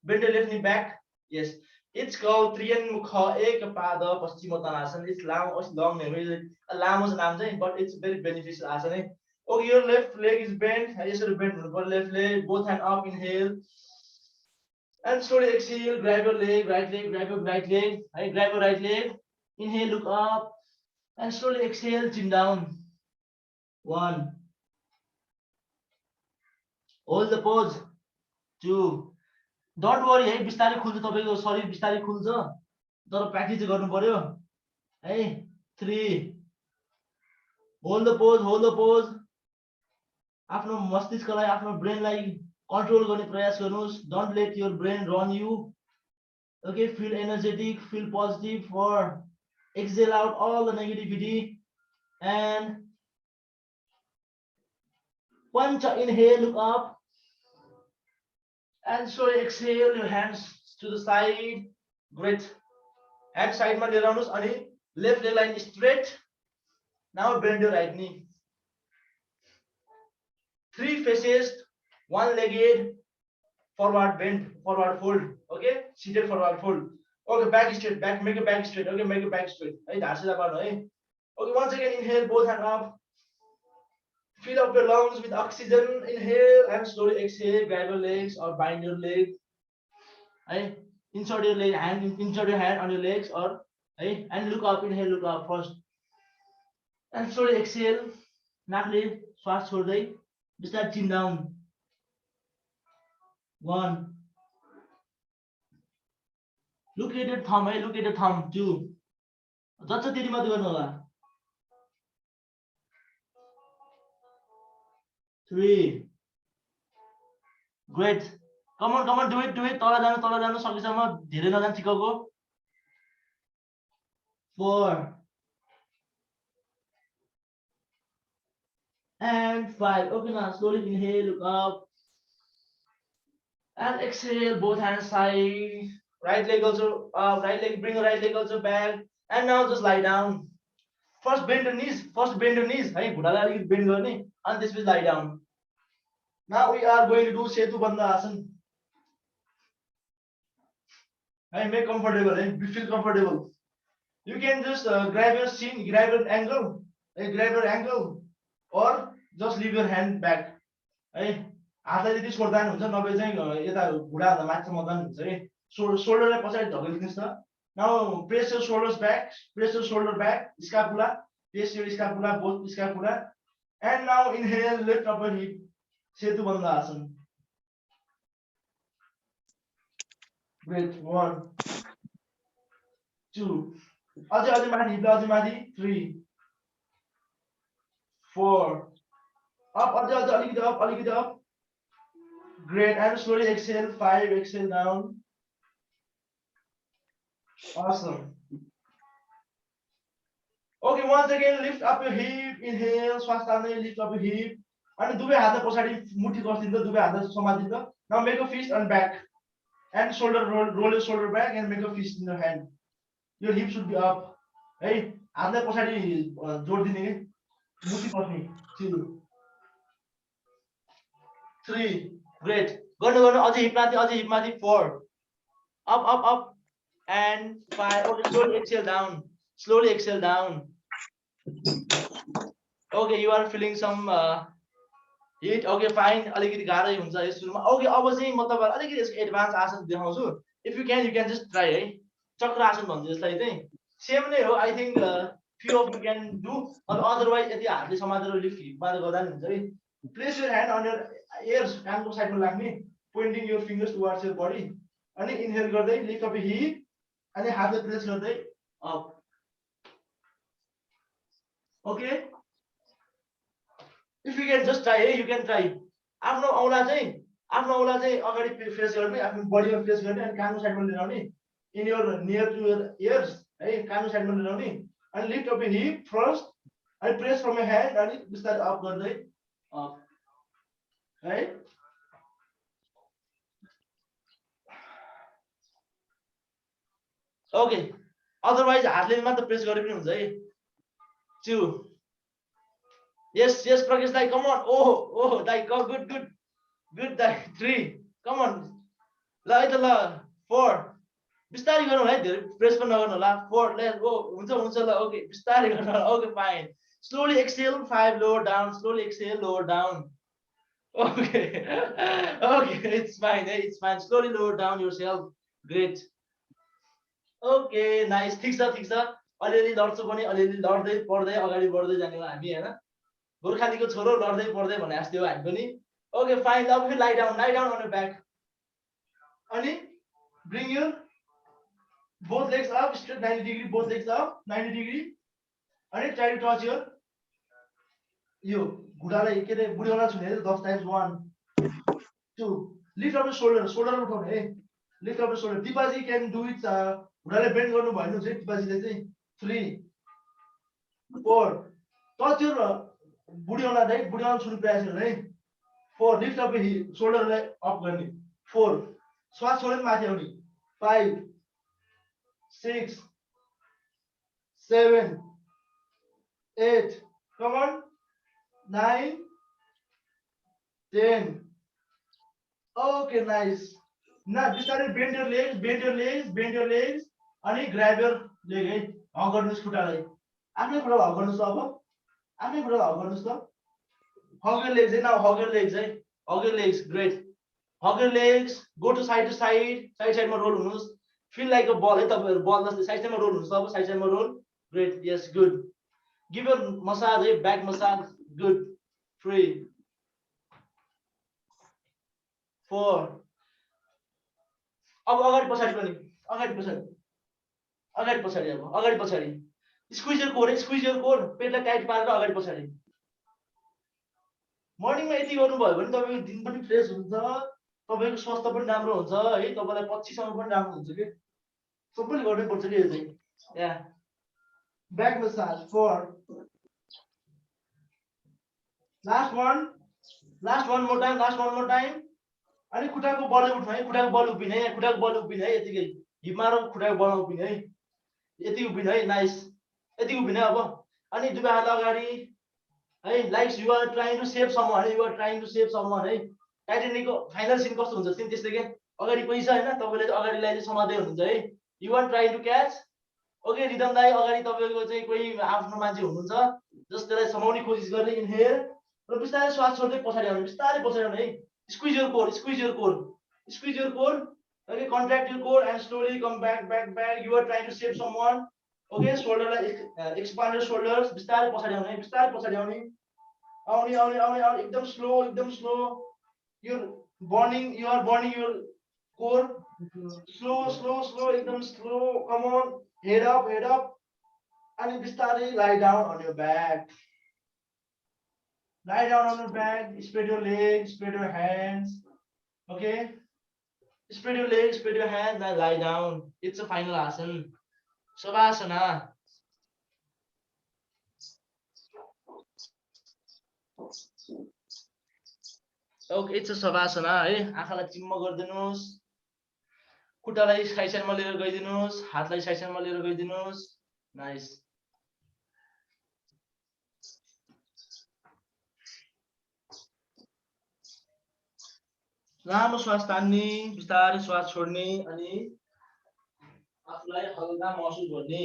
Bend your left knee back. Yes. It's called Triyanmukha Ekapada Paschimottanasana. It's long name. लामो छ नाम चाहिँ, but it's very beneficial asana है. Okay, your left leg is bent. यसरी bend हुनु पर्यो. Left leg, both hand up, inhale. And slowly exhale, grab your leg, right leg, grab your right leg. Grab your right leg. Inhale, look up. And slowly exhale, chin down. 1. Hold the pose. 2. Don't worry है. बिस्तारै खुल्छ तपाईको शरीर बिस्तारै खुल्छ. तर practice चाहिँ गर्नु पर्यो. है. 3. Hold the pose. आफ्नो मस्तिष्कलाई, आफ्नो ब्रेनलाई कन्ट्रोल गर्ने प्रयास गर्नुस्. Don't let your brain run you. Okay, feel energetic, feel positive. For exhale out all the negativity. And punch, inhale, look up. And slowly exhale, your hands to the side. Great. Hand side ma liएर आउनुस् अनि left leg line straight. Now bend your right knee. 3 faces, 1-legged, forward bend, forward fold. Okay, seated forward fold. Okay, back straight, make a back straight. Okay, make a back straight. है ढाड्सिँदा पार्नु है. Okay, once again inhale, both hand up. Fill up your lungs with oxygen. Inhale and slowly exhale. Grab your legs or bind your leg. Hey, insert your hand on your legs or hey, and look up. Inhale, look up first. And slowly exhale. नाकले श्वास छोड्दै बिस्तारै chin down. 1, Look at your thumb, hey, look at your thumb. 2. जति त्यति मात्र गर्नु होला. 3. Great. Come on, do it. तल जानु सकेसम्म धेरै नजानु ठिकको. 4. And 5. Okay, now slowly inhale, look up. And exhale, both hands side. Right leg also up, bring the right leg also back. And now just lie down. First bend your knees. Hey, bend गर्ने. And this will lie down. Now we are going to do Setu Bandha Asana. Hey, make comfortable. Hey, feel comfortable. You can just grab your chin, grab your ankle, or just leave your hand back. Hey, हातलाई त्यति छोड्दा हुन्छ नभए चाहिँ यता घुँडा माथि मदन हुन्छ है. Shoulderलाई पछाडि धकेल्दिनुस् त. Now press your shoulders back, scapula, press your scapula, both scapula. And now inhale, lift up your hip. Setu Bandha Asana. Great. 1, 2. अझै माथि. 3, 4. Up, अलिकति up. Great. And slowly exhale. 5. Exhale down. Awesome. Okay, once again, lift up your hip. Inhale. श्वास तान्दै lift up your hip. अनि दुवै हात पछाडि मुठी कस्दिन्छ, दुवै हात समातिन्छ. Now make a fist and back. And shoulder roll your shoulder back and make a fist in your hand. Your hip should be up. Hey, हातलाई पछाडि जोड्दिने के मुठी कस्ने. 2, 3. Great. गर्नु अझै हिप माथि. 4. Up. And 5. Okay, slowly exhale down. Okay, you are feeling some heat. Okay, fine. अलिकति गाह्रै हुन्छ यो सुरुमा. Okay, अब चाहिँ म तपाईहरुलाई अलिकति यसको एडभान्स आसन देखाउँछु. If you can just try है. चक्र आसन भन्छ यसलाई चाहिँ. सेम नै हो. I think few of you can do. Otherwise यदि हातले समातेर लिफ्ट हिप मात्र गर्दा नि हुन्छ है. Place your hand on your ears, कानको साइडमा लाग्ने, pointing your fingers towards your body. अनि इनहेल गर्दै lift up your hip. अनि हातले प्रेस गर्दै up. Okay? If you can just try, you can try. आफ्नो औला चाहिँ अगाडि फेस गर्ने, आफ्नो बडीमा फेस गर्ने अनि कानको साइडमा लिएर आउने. In your near to your ears, है कानको साइडमा लिएर आउने. अनि lift up your hip first. अनि press from your hand अनि बिस्तारै up गर्दै up. है? Okay. Otherwise हातले मात्र प्रेस गरे पनि हुन्छ है. 2. Yes, Prakash Dai, come on. Oh, Dai, go, good, Dai. 3, come on. La, 4. बिस्तारै गर्नु है, धेरै प्रेस पनि नगर्नु होला. 4, let's go. हुन्छ ल. Okay, बिस्तारै गर्नु होला. Okay, fine. Slowly exhale, 5, lower down. Slowly exhale, lower down. Okay. Okay, it's fine. Slowly lower down yourself. Great. Okay, nice. ठिक छ. अलिअलि लड्छु पनि, अलिअलि लड्दै पढ्दै अगाडि बढ्दै जाने हो हामी हैन. गोर्खालीको छोरो लड्दै पढ्दै भने जस्तै हो हामी पनि. Okay, fine. Now you lie down on your back. अनि bring your both legs up straight 90 degree, both legs up 90 degree. अनि try to touch your यो घुँडालाई के रे बुढी औँला छुने 10 times. 1, 2. Lift up your shoulder उठाउनु है. Lift up your shoulder. Dipaji can do it. घुँडाले बेन्ड गर्नु भएन हुन्छ दिपाजीले चाहिँ. 3, 4. Touch your बुढी औँला छुनु प्रयास गर्नु है. 4. Lift up your shoulderलाई अप गर्ने. 4. श्वास छोडेर माथि आउने. 5, 6, 7, 8. Come on. 9, 10. Okay, nice. Now बिस्तारै bend your legs अनि grab your leg है. हग गर्नुस् खुट्टालाई. आफ्नै खुट्टालाई हग गर्नुस् अब. आफ्नै खुट्टालाई हग गर्नुस् त. Hug your legs. Now hug your legs. Hug your legs. Great. Hug your legs. Go to side. Side मा roll हुनुस्. Feel like a ball. तपाईहरु बल जस्तै side मा roll हुनुस् अब. Side मा roll. Great. Yes, good. Give your massage, back massage. Good. 3, 4. अब अगाडि पछाडि पनि. अगाडि पछाडि अगाडि पछाडि अब अगाडि पछाडि स्क्विज योर कोर पेटलाई टाइट पारेर अगाडि पछाडि मर्निङमा यति गर्नुभयो भने तपाईको दिन पनि फ्रेश हुन्छ तपाईको स्वास्थ्य पनि राम्रो हुन्छ है तपाईलाई पछिसम्म पनि राम्रो हुन्छ के सबैले गर्नै पर्छ के यो चाहिँ या back massage for last one more time अनि खुट्टाको बल उठ्नु है खुट्टाको बल उभिने है खुट्टाको बल उभिने है यतिकै हिप मारौ खुट्टाको बल उभिने है यति उभिने है नाइस यति उभिने अब अनि दुबै हात अगाडि है like you are trying to save someone है you are trying to save someone है टाइटेनिकको फाइनल सिन कस्तो हुन्छ सिन त्यस्तै के अगाडि पैसा हैन तपाईले अगाडिलाई चाहिँ समात्दै हुनुहुन्छ है you are trying to catch okay rhythm दाइ अगाडि तपाईको चाहिँ कोही आफ्नो मान्छे हुनुहुन्छ जसले समाउने कोसिस गर्ने इनहेल र बिस्तारै श्वास छोड्दै पछाडि आउने बिस्तारै पछाडि आउने है squeeze your core okay contract your core and slowly come back you are trying to save someone okay shoulder expand your shoulders बिस्तारै पछाडि आउने आउने एकदम slow you are burning your core slow एकदम slow come on head up and बिस्तारै lie down on your back lie down on your back spread your legs spread your hands okay spread your legs spread your hands now lie down it's a final asana savasana okay it's a savasana है आँखालाई चिम्म गर्दिनुस् खुट्टालाई साइडमा लिएर गइदिनुस् हातलाई साइडमा लिएर गइदिनुस् nice लामो श्वास तान्ने बिस्तारै श्वास छोड्ने अनि आफूलाई हल्का महसुस गर्ने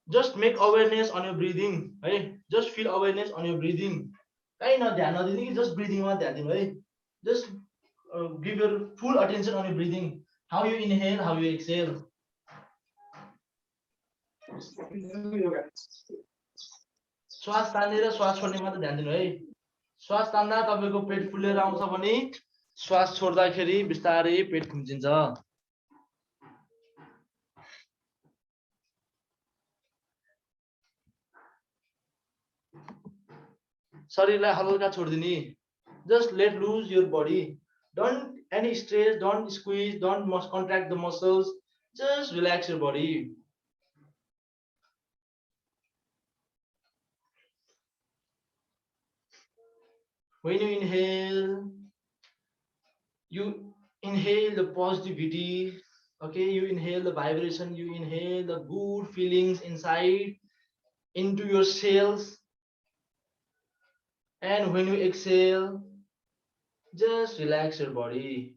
just make awareness on your breathing है just feel awareness on your breathing कहीं न ध्यान नदिनु कि just breathing मा ध्यान दिनु है just give your full attention on your breathing how you inhale how you exhale श्वास तानेर श्वास छोड्ने मात्र ध्यान दिनु है श्वास तान्दा तपाईको पेट फुलेर आउँछ भने श्वास छोड्दाखेरि बिस्तारै पेट खुम्चिन्छ शरीरलाई हल्का छोड्दिने just let loose your body don't any stress don't squeeze don't contract the muscles just relax your body when you inhale the positivity okay you inhale the vibration you inhale the good feelings inside into your cells and when you exhale just relax your body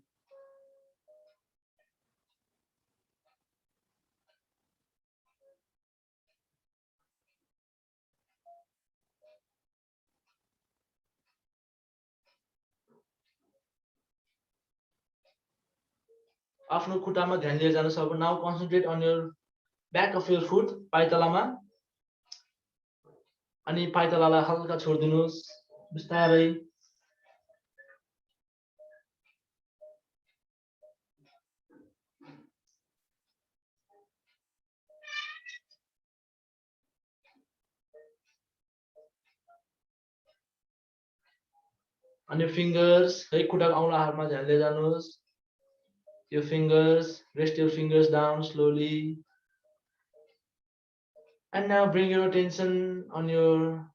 आफ्नो खुट्टामा ध्यान लिएर जानुस् अब now concentrate on your back of your foot पाइतलामा अनि पाइतलालाई हल्का छोड्दिनुस् बिस्तारै अनि fingers है खुट्टाको औँलाहरुमा ध्यान लिएर जानुस् your fingers rest your fingers down slowly and now bring your attention on your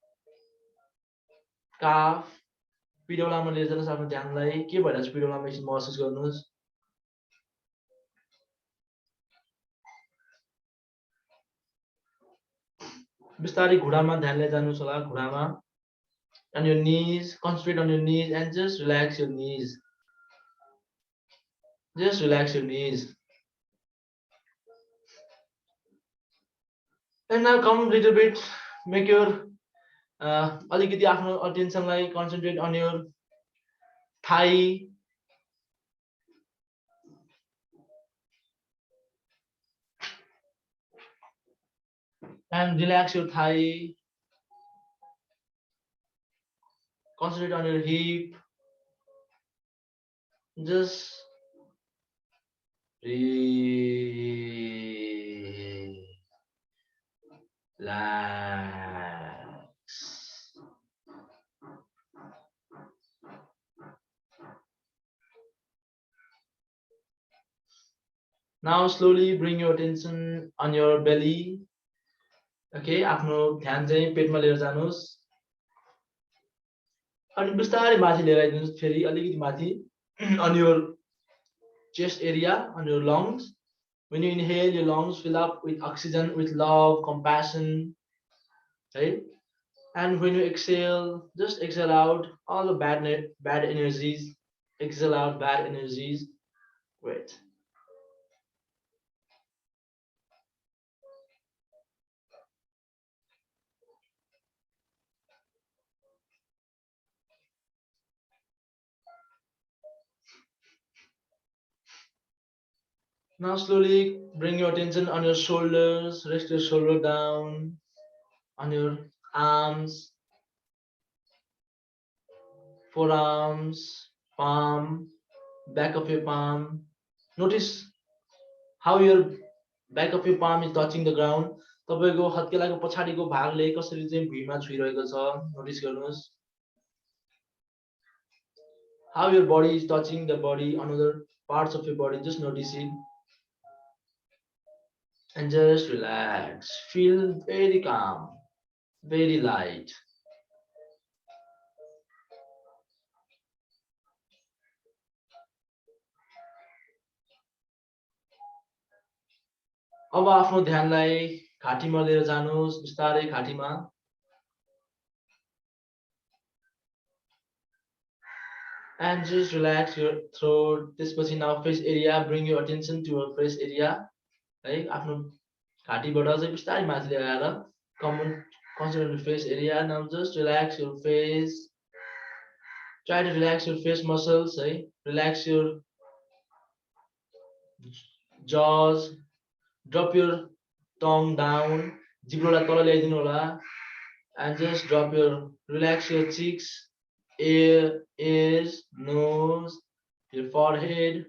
calf पिडौलामा लिएर जानुस् आफ्नो ध्यानलाई के भइरहेछ पिडौलामा एकछिन महसुस गर्नुस् बिस्तारै घुँडामा ध्यान लिएर जानुस् होला घुँडामा and your knees concentrate on your knees and just relax your knees just relax your knees and now come a little bit make your अलिकति आफ्नो अटेन्सनलाई concentrate on your thigh and relax your thigh Concentrate on your hip. Just relax. Now slowly bring your attention on your belly. Okay, आफ्नो ध्यान चाहिँ पेटमा लिएर जानुस् अनि बिस्तारै माथि लिएर आइदिनुस् फेरि अलिकति माथि on your chest area, on your lungs. When you inhale, your lungs fill up with oxygen, with love, compassion, right? And when you exhale, just exhale out all the bad energies. Exhale out bad energies. Great. Now slowly bring your attention on your shoulders. Rest your shoulder down, on your arms, forearms, palm, back of your palm. Notice how your back of your palm is touching the ground. तपाईको हत्केलाको पछाडिको भागले कसरी चाहिँ भुइँमा छुइरहेको छ notice गर्नुहोस्. How your body is touching the body on other parts of your body, just notice it. And just relax. Feel very calm, very light. अब आफ्नो ध्यानलाई घाँटीमा लिएर जानुहोस् बिस्तारै घाँटीमा. And just relax your throat. त्यसपछि now face area, bring your attention to your face area. है आफ्नो घाँटीबाट चाहिँ बिस्तारै माथि लिएर आएर concentrate on your face area. Now just relax your face. Try to relax your face muscles, है. Relax your jaws. Drop your tongue down. जिब्रोलाई तल ल्याइदिनु होला. And just relax your cheeks, ears, nose, your forehead.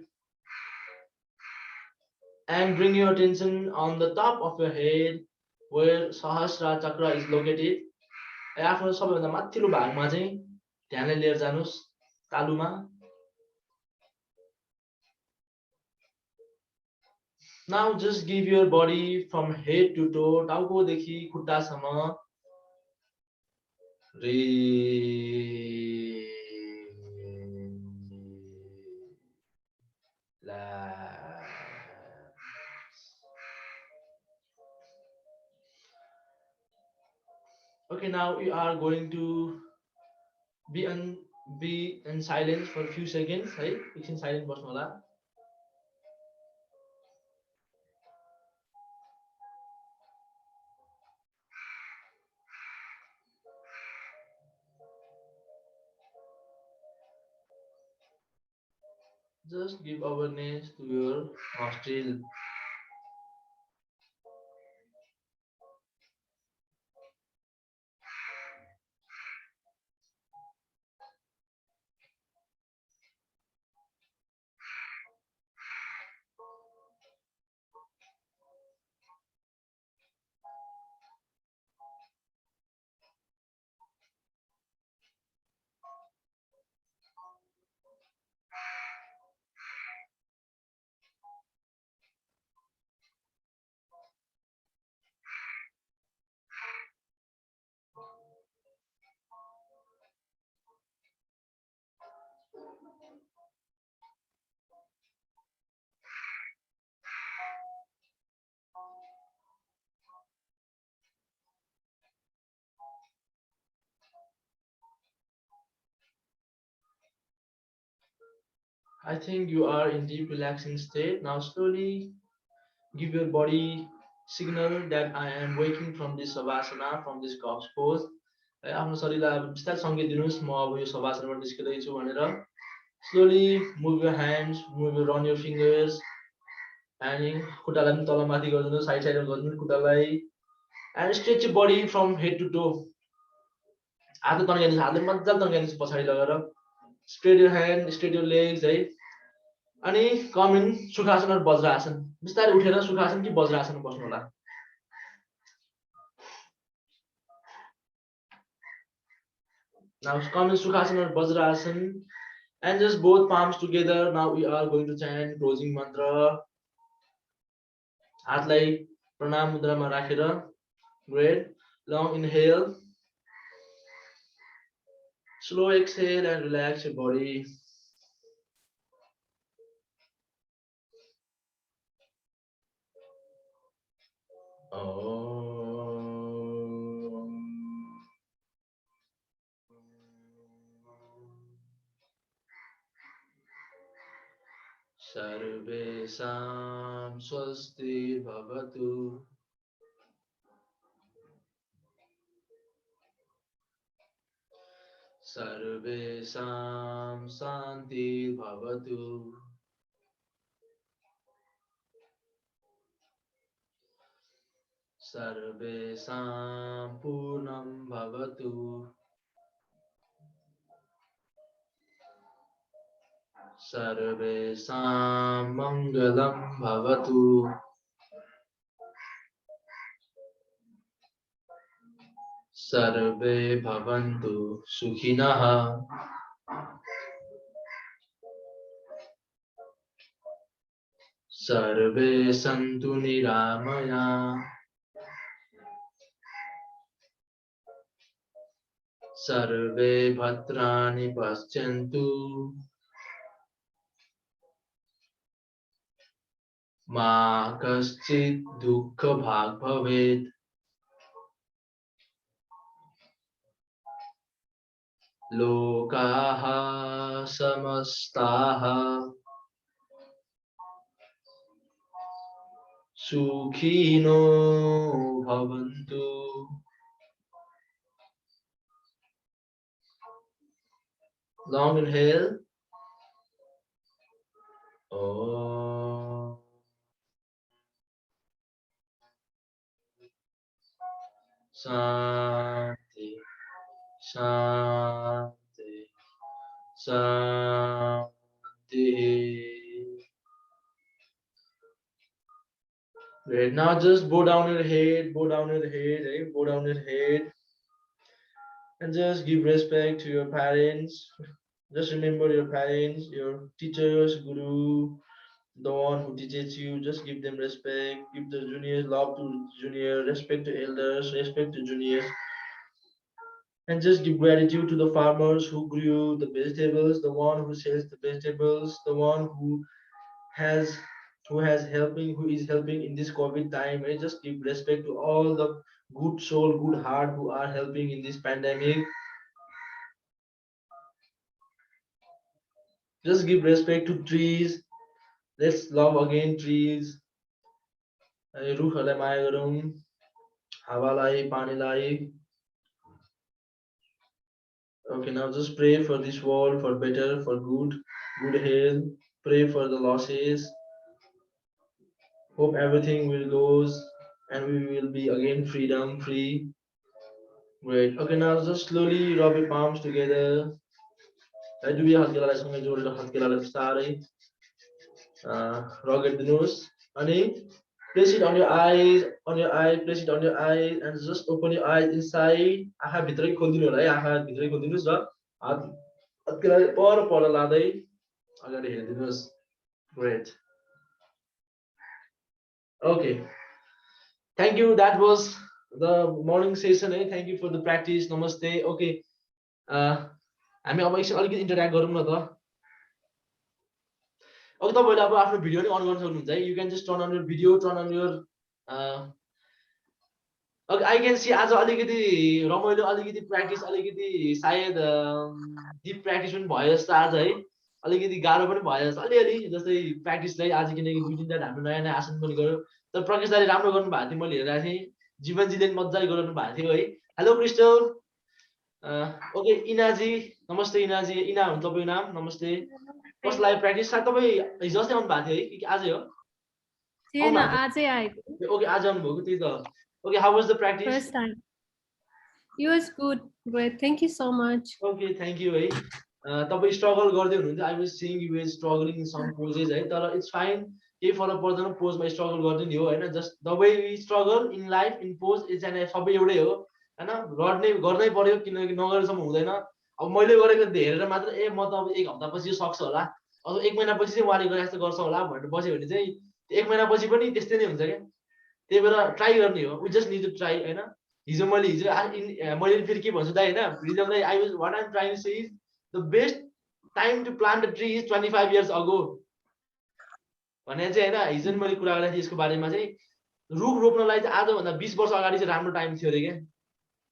And bring your attention on the top of your head where Sahasrara chakra is located. आफ्नो सबैभन्दा माथिल्लो भागमा चाहिँ ध्यानले लिएर जानुस् तालुमा. Now just give your body from head to toe, टाउकोदेखि खुट्टासम्म. Okay, now we are going to be in silence for a few seconds. है एकछिन silent बस्नु होला. Just give awareness to your nostril. I think you are in deep relaxing state. Now slowly give your body signal that I am waking from this savasana, from this couch pose. आफ्नो शरीरलाई बिस्तारै सङ्केत दिनुस् म अब यो सभासनबाट निस्किँदैछु भनेर. Slowly move your hands, run your fingers. And खुट्टालाई पनि तल माथि गरिदिनुस्, साइडमा गरिदिनुस् खुट्टालाई. And stretch your body from head to toe. हात तन्काइदिनुस् हातले मजाले तन्काइदिनुस् पछाडि लगेर straight your hand straight your legs है अनि कम इन सुखासन र वज्रासन बिस्तारै उठेर सुखासन कि वज्रासन बस्नु होला now come in sukhasana or vajrasan and just both palms together now we are going to chant closing mantra हातलाई प्रणाम मुद्रामा राखेर great long inhale slow exhale and relax your body सर्वेषां स्वस्ति भवतु सर्वेषां शान्ति भवतु सर्वेषां पूर्णं भवतु सर्वेषां मङ्गलं भवतु सर्वे भवन्तु सुखिनः सर्वे सन्तु निरामयाः सर्वे भद्राणि पश्यन्तु मा कश्चित् दुःखभाग् भवेत् लोकाः समस्ताः सुखिनो भवन्तु long inhale Om Shanti Shanti Shanti. Great. Now just bow down your head, bow down your head, right? Bow down your head. And just give respect to your parents. Just remember your parents, your teachers, guru, the one who teaches you. Just give them respect. Give the juniors love to junior, respect to elders, respect to juniors. And just give gratitude to the farmers who grew the vegetables, the one who sells the vegetables, the one has who is helping in this COVID time. And just give respect to all the good soul, good heart who are helping in this pandemic. Just give respect to trees. Let's love again trees. रुखहरूलाई माया गरौँ हावालाई पानीलाई. Okay, now just pray for this world for better, for good health. Pray for the losses. Hope everything will goes and we will be again freedom free. Great. Okay, now just slowly rub your palms together. दुवै हत्केलालाई सँगै जोडेर हत्केलालाई बिस्तारै रगडिदिनुहोस् अनि place it on your eyes, place it on your eyes and just open your eyes inside. आँखा भित्रै खोल्दिनु होला है आँखा भित्रै खोल्दिनुस् र हात हत्केलाले पर लादै अगाडि हेर्दिनुस्. Great. Okay. Thank you. That was the morning session. Thank you for the practice. Namaste. Okay. हामी अब एकछिन अलिकति इन्टरेक्ट गरौँ न त. अब तपाईहरुले अब आफ्नो भिडियो नि अन गर्न सक्नुहुन्छ है. You can just turn on your video, turn on your okay, I can see आज अलिकति रमाइलो अलिकति प्र्याक्टिस अलिकति सायद डिप प्र्याक्टिस पनि भयो जस्तो आज है. अलिकति गाह्रो पनि भयो जस्तो अलिअलि जस्तै प्र्याक्टिसलाई आज किनकि दुई तीनजना हाम्रो नयाँ नयाँ आसन पनि गर्यो. तर प्रकाश दाइले राम्रो गर्नु भएको थियो मैले हेरेको थिएँ. जीवनजीले पनि मजाले गराउनु भएको थियो है. Hello crystal. ओके इनाजी नमस्ते इनाजी. इना हुन् तपाईको नाम. नमस्ते. कस्तो लाग्यो प्र्याक्टिस? सायद तपाई हिजो अस्ति आउनु भएको थियो है कि आजै हो? थिएन आजै आएको. ओके आज आउनु भएको त्यही त. Okay, how was the practice? First time. It was good. Great. Thank you so much. Okay thank you है तपाईँ स्ट्रगल गर्दै हुनुहुन्छ I was seeing you is struggling in some poses है तर इट्स फाइन केही फरक पर्दैन पोजमा स्ट्रगल गर्दै नि हो होइन just the way we struggle in life in pose it's and सबै एउटै हो होइन गर्नै पर्यो किनकि नगरेसम्म हुँदैन अब मैले गरेको हेरेर मात्र ए म त अब 1 हप्तापछि यो सक्छ होला अब 1 महिनापछि चाहिँ उहाँले गरे जस्तो गर्छ होला भनेर बस्यो भने चाहिँ 1 महिनापछि पनि त्यस्तै नै हुन्छ क्या त्यही भएर ट्राई गर्ने हो we just need to try होइन हिजो मैले मैले फेरि के भन्छु दाइ होइन रिजम दाइ I was what I'm trying to say is the best time to plant a tree is 25 years ago भने चाहिँ होइन हिजो नि मैले कुरा गरेको थिएँ यसको बारेमा चाहिँ रुख रोप्नलाई चाहिँ आजभन्दा 20 वर्ष अगाडि चाहिँ राम्रो टाइम थियो अरे क्या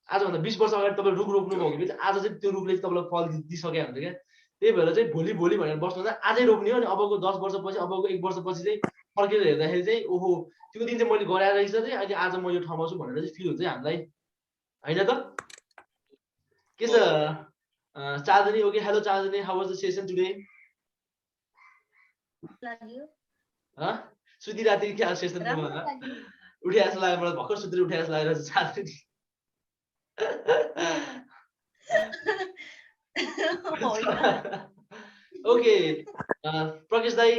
आजभन्दा 20 वर्ष अगाडि तपाईँ रुख रोप्नुभयो भने चाहिँ आज चाहिँ त्यो रुखले तपाईँलाई फल दिइसक्यो हुन्छ क्या त्यही भएर चाहिँ भोलि भोलि भनेर बस्नु आजै रोप्ने हो अनि अबको 10 वर्षपछि अबको 1 वर्षपछि चाहिँ फर्केर हेर्दाखेरि चाहिँ ओहो त्यो दिन चाहिँ मैले गराएर रहेछ चाहिँ अहिले आज म यो ठाउँमा छु भनेर चाहिँ फिल हुन्छ हामीलाई होइन त के छ Chandni okay hello Chandni how was the session today सुती राति के सेसन उठे जस्तो लाग्यो मलाई भर्खर सुतेर उठे जस्तो लागेर चाँदनी ओके प्रकेश दाई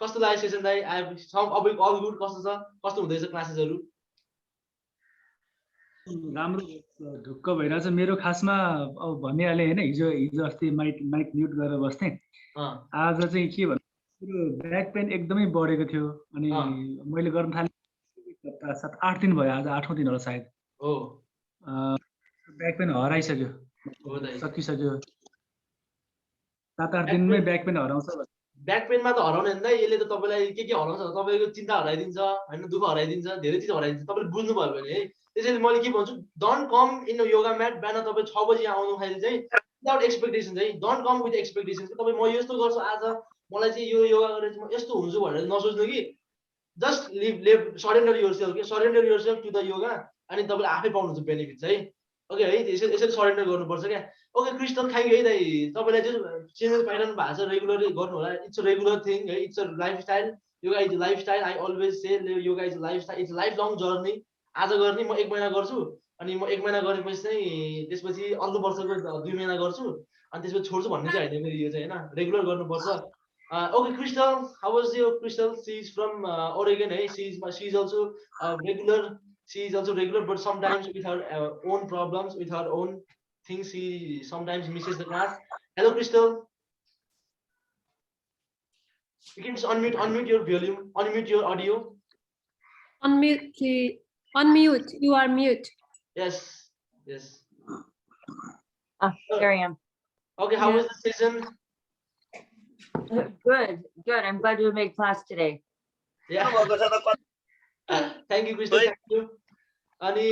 कस्तो लाग्यो सेसन दाई अब अल गुड कस्तो छ कस्तो हुँदैछ क्लासेसहरू राम्रो ढुक्क भइरहेछ मेरो खासमा अब भनिहालेँ होइन हिजो अस्ति माइक म्युट गरेर बस्थेँ आज चाहिँ के भन्नु ब्याक पेन एकदमै बढेको थियो अनि मैले गर्न थालेँ 7-8 दिन भयो आज 8औं दिन होला सायद ब्याक पेन हराइसक्यो सकिसक्यो 7-8 दिनमै ब्याक पेन हराउँछ ब्याक पेनमा त हराउने भन्दा यसले त तपाईँलाई के हराउँछ तपाईँको चिन्ता हराइदिन्छ होइन दुःख हराइदिन्छ धेरै चिज हराइदिन्छ तपाईँले बुझ्नुभयो भने है त्यसैले मैले के भन्छु don't come in yoga mat बिहान तपाईँ 6 बजी आउनुखेरि चाहिँ विदाउट एक्सपेक्टेसन चाहिँ डोन्ट कम विथ एक्सपेक्टेसन तपाईँ म यस्तो गर्छु आज मलाई चाहिँ यो योगा गरेर म यस्तो हुन्छु भनेर नसोच्नु कि जस्ट लिभ सरेन्डर योरसेल्फ के surrender yourself to the yoga अनि तपाईँले आफै पाउनुहुन्छ बेनिफिट चाहिँ ओके है यसरी सरेन्डर गर्नुपर्छ क्या ओके क्रिस्टल थ्याङ्क यू है दाइ तपाईँलाई चाहिँ चेन्जेस पाइरहनु भएको छ रेगुलरली गर्नु होला इट्स अ रेगुलर थिङ है it's a lifestyle yoga is lifestyle I always say yoga is lifestyle it's life long journey आज गर्ने म 1 महिना गर्छु अनि म 1 महिना गरेपछि चाहिँ त्यसपछि अर्को वर्षको 2 महिना गर्छु अनि त्यसपछि छोड्छु भन्ने चाहिँ होइन फेरि यो चाहिँ होइन रेगुलर गर्नुपर्छ okay Crystal how was your Crystal she is from Oregon है she is also regular she is also regular but sometimes with her own problems with her own things she sometimes misses the class hello Crystal you can just unmute your volume unmute your audio unmute please unmute you are mute yes there I am okay how was the session good I'm glad to make class today yeah thank you Crystal thank you अनि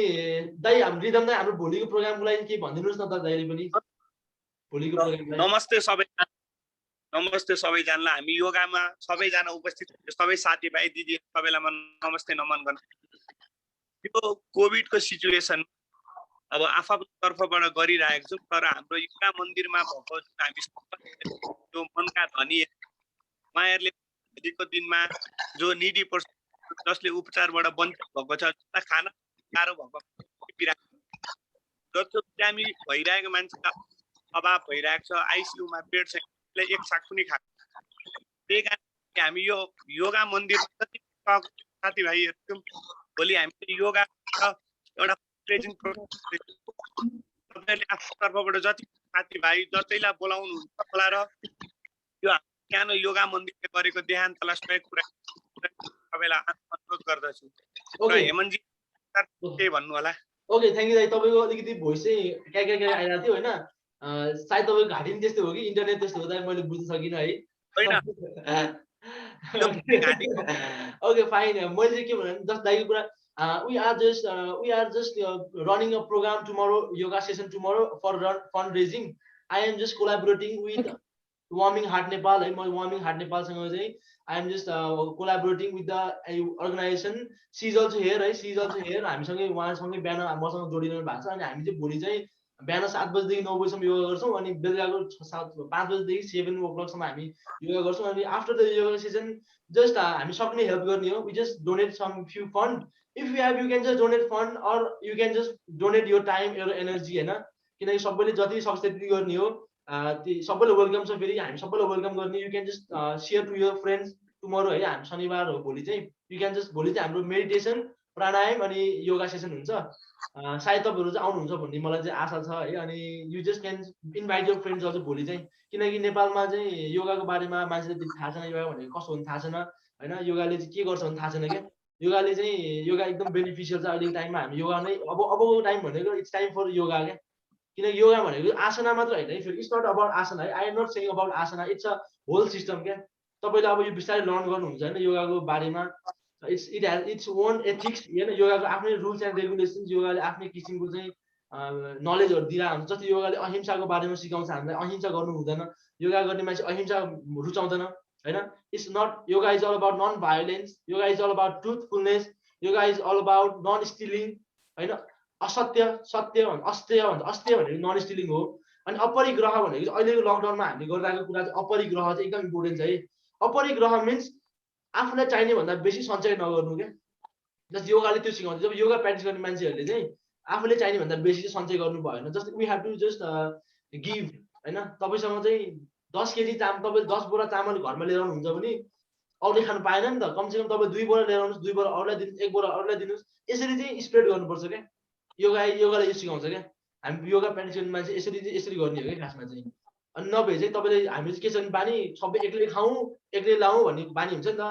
दाइ हाम्रो rhythm दाइ हाम्रो भोलिको प्रोग्रामको लागि के भनिदिनुस् न त दाइले पनि भोलिको प्रोग्रामलाई नमस्ते सबैजनालाई हामी योगामा सबैजना उपस्थित सबै साथीभाइ दिदी सबैलाई म नमस्ते नमन गर्न यो कोभिडको सिचुएसन अब आफ्नो तर्फबाट गरिरहेको छौँ तर हाम्रो योगा मन्दिरमा भएको हामी जो मनका धनी मायरले को दिनमा जो निडी पर्सन जसले उपचारबाट वञ्चित भएको छ खाना गाह्रो भएको जस्तो बिरामी भइरहेको मान्छेलाई अभाव भइरहेको छ आइसियुमा बेड छ एक साग पनि खाएको त्यही कारण हामी यो योगा मन्दिरमा जति साथीभाइहरू छौँ भोलि हामीले योगा एउटा ट्रेनिङ तपाईँहरूले आफ्नो तर्फबाट जति साथीभाइ जसैलाई बोलाउनुहुन्छ होला र यो सानो योगा मन्दिरले गरेको देहान्तलाई सहयोग पुर्याइ तपाईँलाई अनुरोध गर्दछु हेमनजी के भन्नु होला ओके थ्याङ्क यू दाइ तपाईँको अलिकति भोइस चाहिँ क्या आइरहेको थियो होइन सायद तपाईँको घाँटी पनि त्यस्तो हो कि इन्टरनेट त्यस्तो हो दाइ मैले बुझ्न सकिनँ है ओके फाइन मैले चाहिँ के भने जस्ट दाइको कुरा we are just running a program tomorrow yoga session tomorrow for fundraising I am just collaborating with Warming Heart Nepal है म Warming Heart Nepal सँग चाहिँ I am just collaborating with the organization she is also here है she is also here हामीसँगै उहाँसँगै बिहान मसँग जोडिनु भएको छ अनि हामी चाहिँ भोलि चाहिँ बिहान 7 बजेदेखि 9 बजीसम्म योगा गर्छौँ अनि बेलुकाको 5 बजेदेखि 7 o'clockसम्म हामी योगा गर्छौँ अनि after the yoga session just हामी सक्ने हेल्प गर्ने हो we just donate some few fund if you have you can just donate fund or you can just donate your time your energy होइन किनकि सबैले जति सक्छ त्यति गर्ने हो सबैले वेलकम छ फेरि हामी सबैलाई वेलकम गर्ने you can just share to your friends tomorrow है हामी शनिबार हो भोलि चाहिँ यु क्यान जस्ट भोलि चाहिँ हाम्रो मेडिटेसन प्राणायाम अनि योगा सेसन हुन्छ सायद तपाईँहरू चाहिँ आउनुहुन्छ भन्ने मलाई चाहिँ आशा छ है अनि you just can invite your friends अझ भोलि चाहिँ किनकि नेपालमा चाहिँ योगाको बारेमा मान्छेले त्यति थाहा छैन योगा भनेको कस्तो हुन्छ थाहा छैन होइन योगाले चाहिँ के गर्छ भने थाहा छैन क्या योगाले चाहिँ योगा एकदम बेनिफिसियल छ अहिलेको टाइममा हामी योगा नै अबको टाइम भनेको इट्स टाइम फर योगा क्या किनकि योगा भनेको आसना मात्र होइन है फेरि इट्स नट अबाउट आसना है I am not saying about asana it's a whole system क्या तपाईँले अब यो बिस्तारै लर्न गर्नुहुन्छ होइन योगाको बारेमा it has its own ethics होइन योगाको आफ्नै रुल्स एन्ड रेगुलेसन्स योगाले आफ्नै किसिमको चाहिँ नलेजहरू दिइरहेको हुन्छ जस्तै योगाले अहिंसाको बारेमा सिकाउँछ हामीलाई अहिंसा गर्नु हुँदैन योगा गर्ने मान्छे अहिंसा रुचाउँदैन होइन it's not yoga is all about non violence yoga is all about truthfulness yoga is all about non stealing होइन असत्य सत्य अस्त्य भनेको नन स्टिलिङ हो अनि अपरिग्रह भनेको अहिलेको लकडाउनमा हामीले गरिरहेको कुरा चाहिँ अपरिग्रह चाहिँ एकदम इम्पोर्टेन्ट छ है अपरिग्रह मिन्स आफूलाई चाहिने भन्दा बेसी सञ्चय नगर्नु क्या जस्तो योगाले त्यो सिकाउँछ जब योगा प्र्याक्टिस गर्ने मान्छेहरूले चाहिँ आफूले चाहिने भन्दा बेसी चाहिँ सञ्चय गर्नु भएन जस्तो we have to just give होइन तपाईँसँग चाहिँ 10 केजी तपाईँले 10 बोरा चामल घरमा लिएर आउनुहुन्छ भने अरूले खानु पाएन नि त कमसेकम तपाईँ 2 बोरा लिएर आउनुहोस् 2 बोरा अरूलाई दिनुहोस् 1 बोरा अरूलाई दिनुहोस् यसरी चाहिँ स्प्रेड गर्नुपर्छ क्या योगाले यो सिकाउँछ क्या हामी योगा प्र्याक्टिस गर्ने मान्छे यसरी गर्ने हो क्या खासमा चाहिँ अनि नभए चाहिँ तपाईँले हामी चाहिँ के छ भने बानी सबै एक्लै खाउँ एक्लै लाउँ भन्ने बानी हुन्छ नि त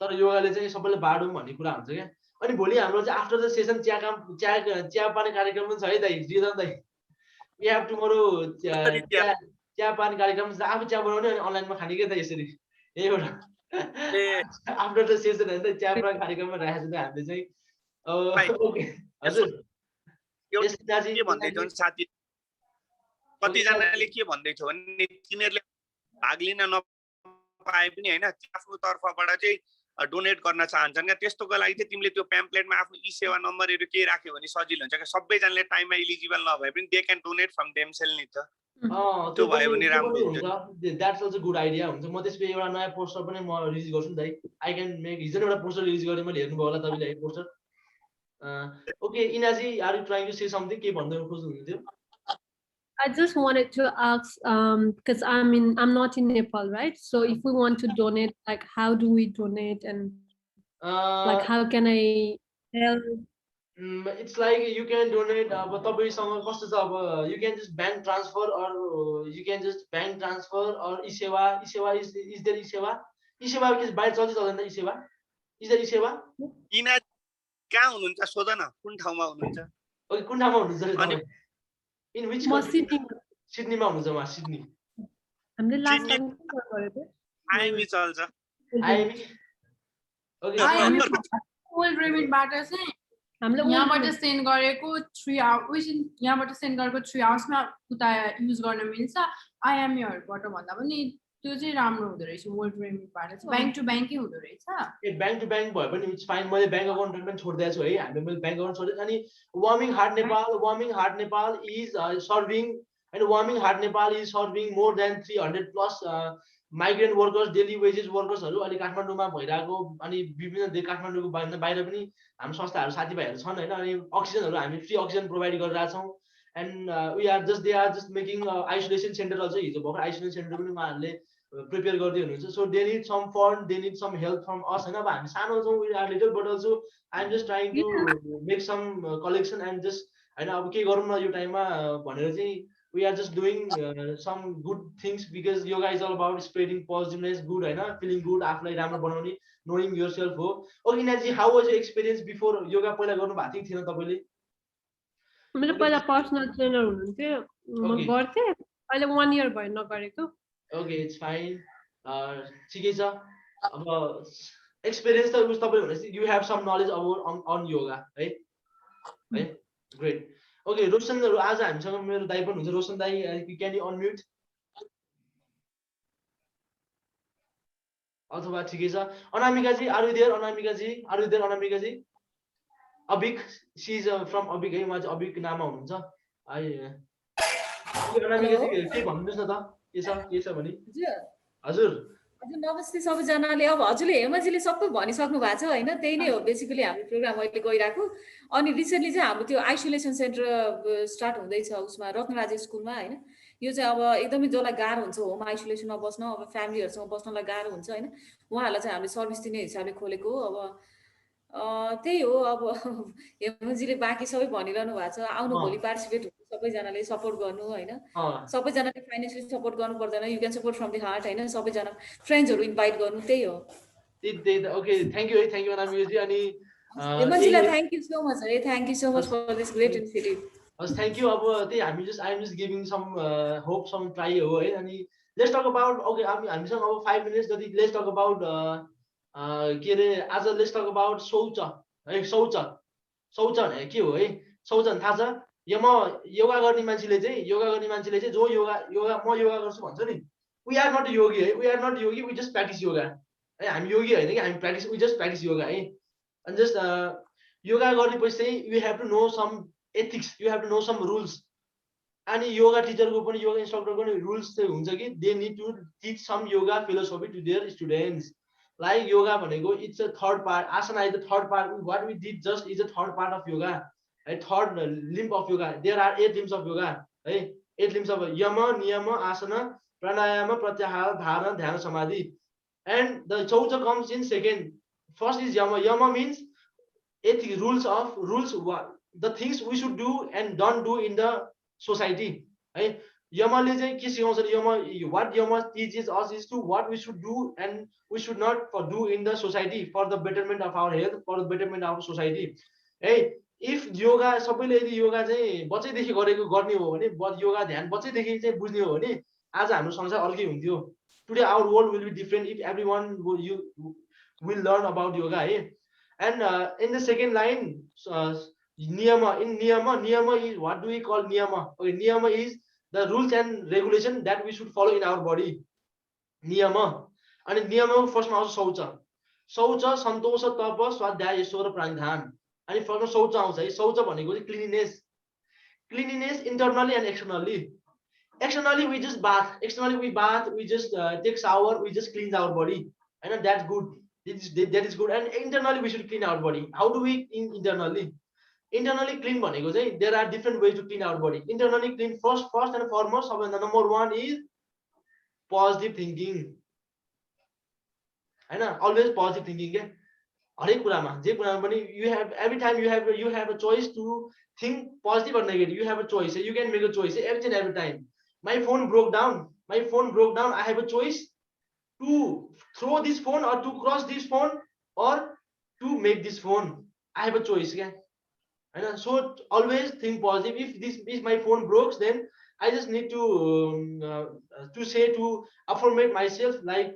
तर योगाले चाहिँ सबैले बाँडौँ भन्ने कुरा हुन्छ क्या अनि भोलि हाम्रो चाहिँ आफ्टर द सेसन चिया पानी कार्यक्रम पनि छ है दाइ रिजन दाइ वी हेभ टुमोरो चिया पानी कार्यक्रम आफू चिया बनाउने अनि अनलाइनमा खाने क्या त यसरी यही एउटा आफ्टर द सेसन होइन त चिया पानी कार्यक्रममा राखेको छ हामीले चाहिँ ओके हजुर के भन्दै थियो साथी कतिजनाले के भन्दै थियो भने तिनीहरूले भाग लिन नपाए पनि होइन आफ्नो तर्फबाट चाहिँ डोनेट गर्न चाहन्छन् क्या त्यस्तोको लागि चाहिँ तिमीले त्यो प्याम्पलेटमा आफ्नो ई सेवा नम्बरहरू केही राख्यो भने सजिलो हुन्छ क्या सबैजनाले टाइममा इलिजिबल नभए पनि they can donate from themselves नि त त्यो भयो भने राम्रो हुन्छ द्याट्स अल्सो गुड आइडिया हुन्छ म त्यसपछि एउटा नयाँ पोस्टर पनि म रिलिज गर्छु नि त आई क्यान मेक हिजो एउटा पोस्टर रिलिज गरेँ मैले हेर्नुभयो होला तपाईँले पोस्टर ओके इनाजी are you trying to say something के भन्दै खोज्नुहुन्थ्यो I just wanted to ask, because I'm not in Nepal, right? So if we want to donate, like, how do we donate, and like, how can I help? It's like you can donate, but you can just bank transfer or you can just bank transfer or e-sewa. E-sewa is there e-sewa? E-sewa is by charges or the e-sewa? Is there e-sewa? Ina कहाँ हुनुहुन्छ सोध न कुन ठाउँमा हुनुहुन्छ okay कुन ठाउँमा हुनुहुन्छ In which country? Sydney मा हुनुहुन्छ म सिडनी हामीले लास्ट टाइम गरेको आइमी चल्छ आइमी ओके ओल्ड रेमिट बाट चाहिँ हामीले यहाँबाट सेन्ड गरेको 3 आवर्स यहाँबाट सेन्ड गरेको 3 आवर्स मा उता युज गर्न मिल्छ आइएमए हरुबाट भन्दा पनि त्यो चाहिँ राम्रो हुँदो रहेछ ओल्ड रेमिट बाट चाहिँ बैंक टु बैंकै हुँदो रहेछ ए बैंक टु बैंक भयो पनि इट्स फाइन मैले बैंक अकाउन्ट पनि छोड्दिएको छु है हामीले मैले बैंक अकाउन्ट छोडे अनि warming heart Nepal is serving and Warming Heart Nepal is serving more than 300 plus migrant workers, daily wages workers हरु अलि काठमाडौँमा भइराको अनि विभिन्न काठमाडौँको बाहिर पनि हाम्रो संस्थाहरु साथीभाइहरु छन् हैन अनि अक्सिजनहरु हामी फ्री अक्सिजन प्रोवाइड गरिरहेका छौं and they are just making isolation center also हिजो भर्खर isolation center पनि उहाँहरुले प्रिपेयर गर्दै हुनुहुन्छ so they need some fund, they need some help from us हैन अब हामी सानो छौं we are little but also I am just trying to make some collection and just हैन अब के गरौँ न यो टाइममा भनेर चाहिँ we are just doing some good things because yoga is all about spreading positiveness, good, right? Feeling good, after राम्रो बनाउने, knowing yourself हो. Okay, Naji, how was your experience before yoga पहिला गर्नु भएको थिएन तपाईले? मैले पहिला पर्सनल ट्रेनर हुनुहुन्थ्यो म गर्थे अहिले 1 इयर भयो नगरेको. Okay, it's fine. ठिकै छ. अब एक्सपीरियन्स त उस तपाईले भनेपछि you have some knowledge about on yoga, right? Right? Great. Okay, रोशनहरु आज हामीसँग मेरो दाइ पनि हुन्छ रोशन दाइ क्यान यु अनम्युट अथवा ठिकै छ Anamika ji are you there Anamika ji अबिक शी इज फ्रम अबिक है उहाँ चाहिँ अबिक नाममा हुनुहुन्छ अनामिकाजी के भन्नुस् न त के छ भने हजुर हजुर नमस्ते सबैजनाले। अब हजुरले हेमाजीले सबै भनिसक्नु भएको छ होइन, त्यही नै हो बेसिकली हाम्रो प्रोग्राम अहिले गइरहेको। अनि रिसेन्टली चाहिँ हाम्रो त्यो आइसोलेसन सेन्टर स्टार्ट हुँदैछ उसमा रत्नराज स्कुलमा होइन। यो चाहिँ अब एकदमै जसलाई गाह्रो हुन्छ होम आइसोलेसनमा बस्न, अब फ्यामिलीहरूसँग बस्नलाई गाह्रो हुन्छ होइन, उहाँहरूलाई चाहिँ हामीले सर्भिस दिने हिसाबले खोलेको हो। अब त्यही हो, अब हेमजीले बाँकी सबै भनिरहनु भएको छ। आउनु भोलि पार्टिसिपेट हुनु, सबैजनाले सपोर्ट गर्नु होइन, सबैजनाले फाइनेन्सियली सपोर्ट गर्नु पर्दैन, you can support from the heart होइन, सबैजना फ्रेन्ड्सहरू इन्भाइट गर्नु, त्यही हो। ओके थ्याङ्क यू अनामिकाजी। अनि हेमजीलाई थ्याङ्क यू सो मच है, thank you so much for this great initiative. हस् थ्याङ्क यू। अब त्यही हामी I am just giving some hope some try हो है। अनि लेट्स टक अबाउट ओके हामीसँग अब 5 मिनट्स जति लेट्स टक अबाउट के अरे आज लेट्स टक अबाउट शौच है। शौच भने के हो है? शौच भने थाहा छ? योगा गर्ने मान्छेले चाहिँ जो योगा म योगा गर्छु भन्छ नि, वी आर नट योगी है, we are not yogi, we just practice yoga है। हामी योगी होइन कि हामी practice, we just practice yoga है। अनि जस्ट योगा गरेपछि चाहिँ you have to know some ethics, you have to know some rules. अनि योगा टिचरको पनि योगा इन्स्ट्रक्टरको पनि रुल्स चाहिँ हुन्छ कि they need to teach some yoga philosophy to their students. Like yoga भनेको it's a third part, asana is the third part, what we did just is a third part of yoga है, third limb of yoga. There are 8 limbs of yoga है, 8 limbs of यम नियम आसन प्राणायाम प्रत्याहार धारणा ध्यान समाधि। एन्ड द शौच comes in second. First is यम means ethics, rules the things we should do and don't do in the society है। यमले चाहिँ के सिकाउँछ नि, what yama teaches us is to what we should do and we should not do in the society for the betterment of our health, for the betterment of society है। If yoga सबैले यदि योगा चाहिँ बच्चैदेखि गर्ने हो भने, योगा ध्यान बच्चैदेखि चाहिँ बुझ्ने हो भने आज हाम्रो संसार अर्कै हुन्थ्यो। Today our world will be different if everyone will learn about yoga है। And in the second line, niyama. In niyama is, what do we call niyama? Okay, niyama is the rules and regulation that we should follow in our body. Niyama. And niyama first ma आउँछ शौच। शौच सन्तोष तप स्वाध्याय ईश्वर प्राणिधान। अनि फर्स्टमा शौच आउँछ है। शौच भनेको चाहिँ cleanliness internally and externally. Externally we just bath, we just take shower, we just cleanse our body. I know that's good. That is good. And internally we should clean our body. How do we clean internally? Internally clean भनेको चाहिँ there are different ways to clean our body. Internally clean first and foremost, number 1 is positive thinking हैन। always positive thinking के हरेक कुरामा जे कुरामा पनि you have every time you have a choice to think positive or negative. You have a choice, you can make a choice every time. My phone broke down, I have a choice to throw this phone or to cross this phone or to make this phone. I have a choice, yeah. And so always think positive. If my phone breaks, then I just need to say, to affirmate myself, like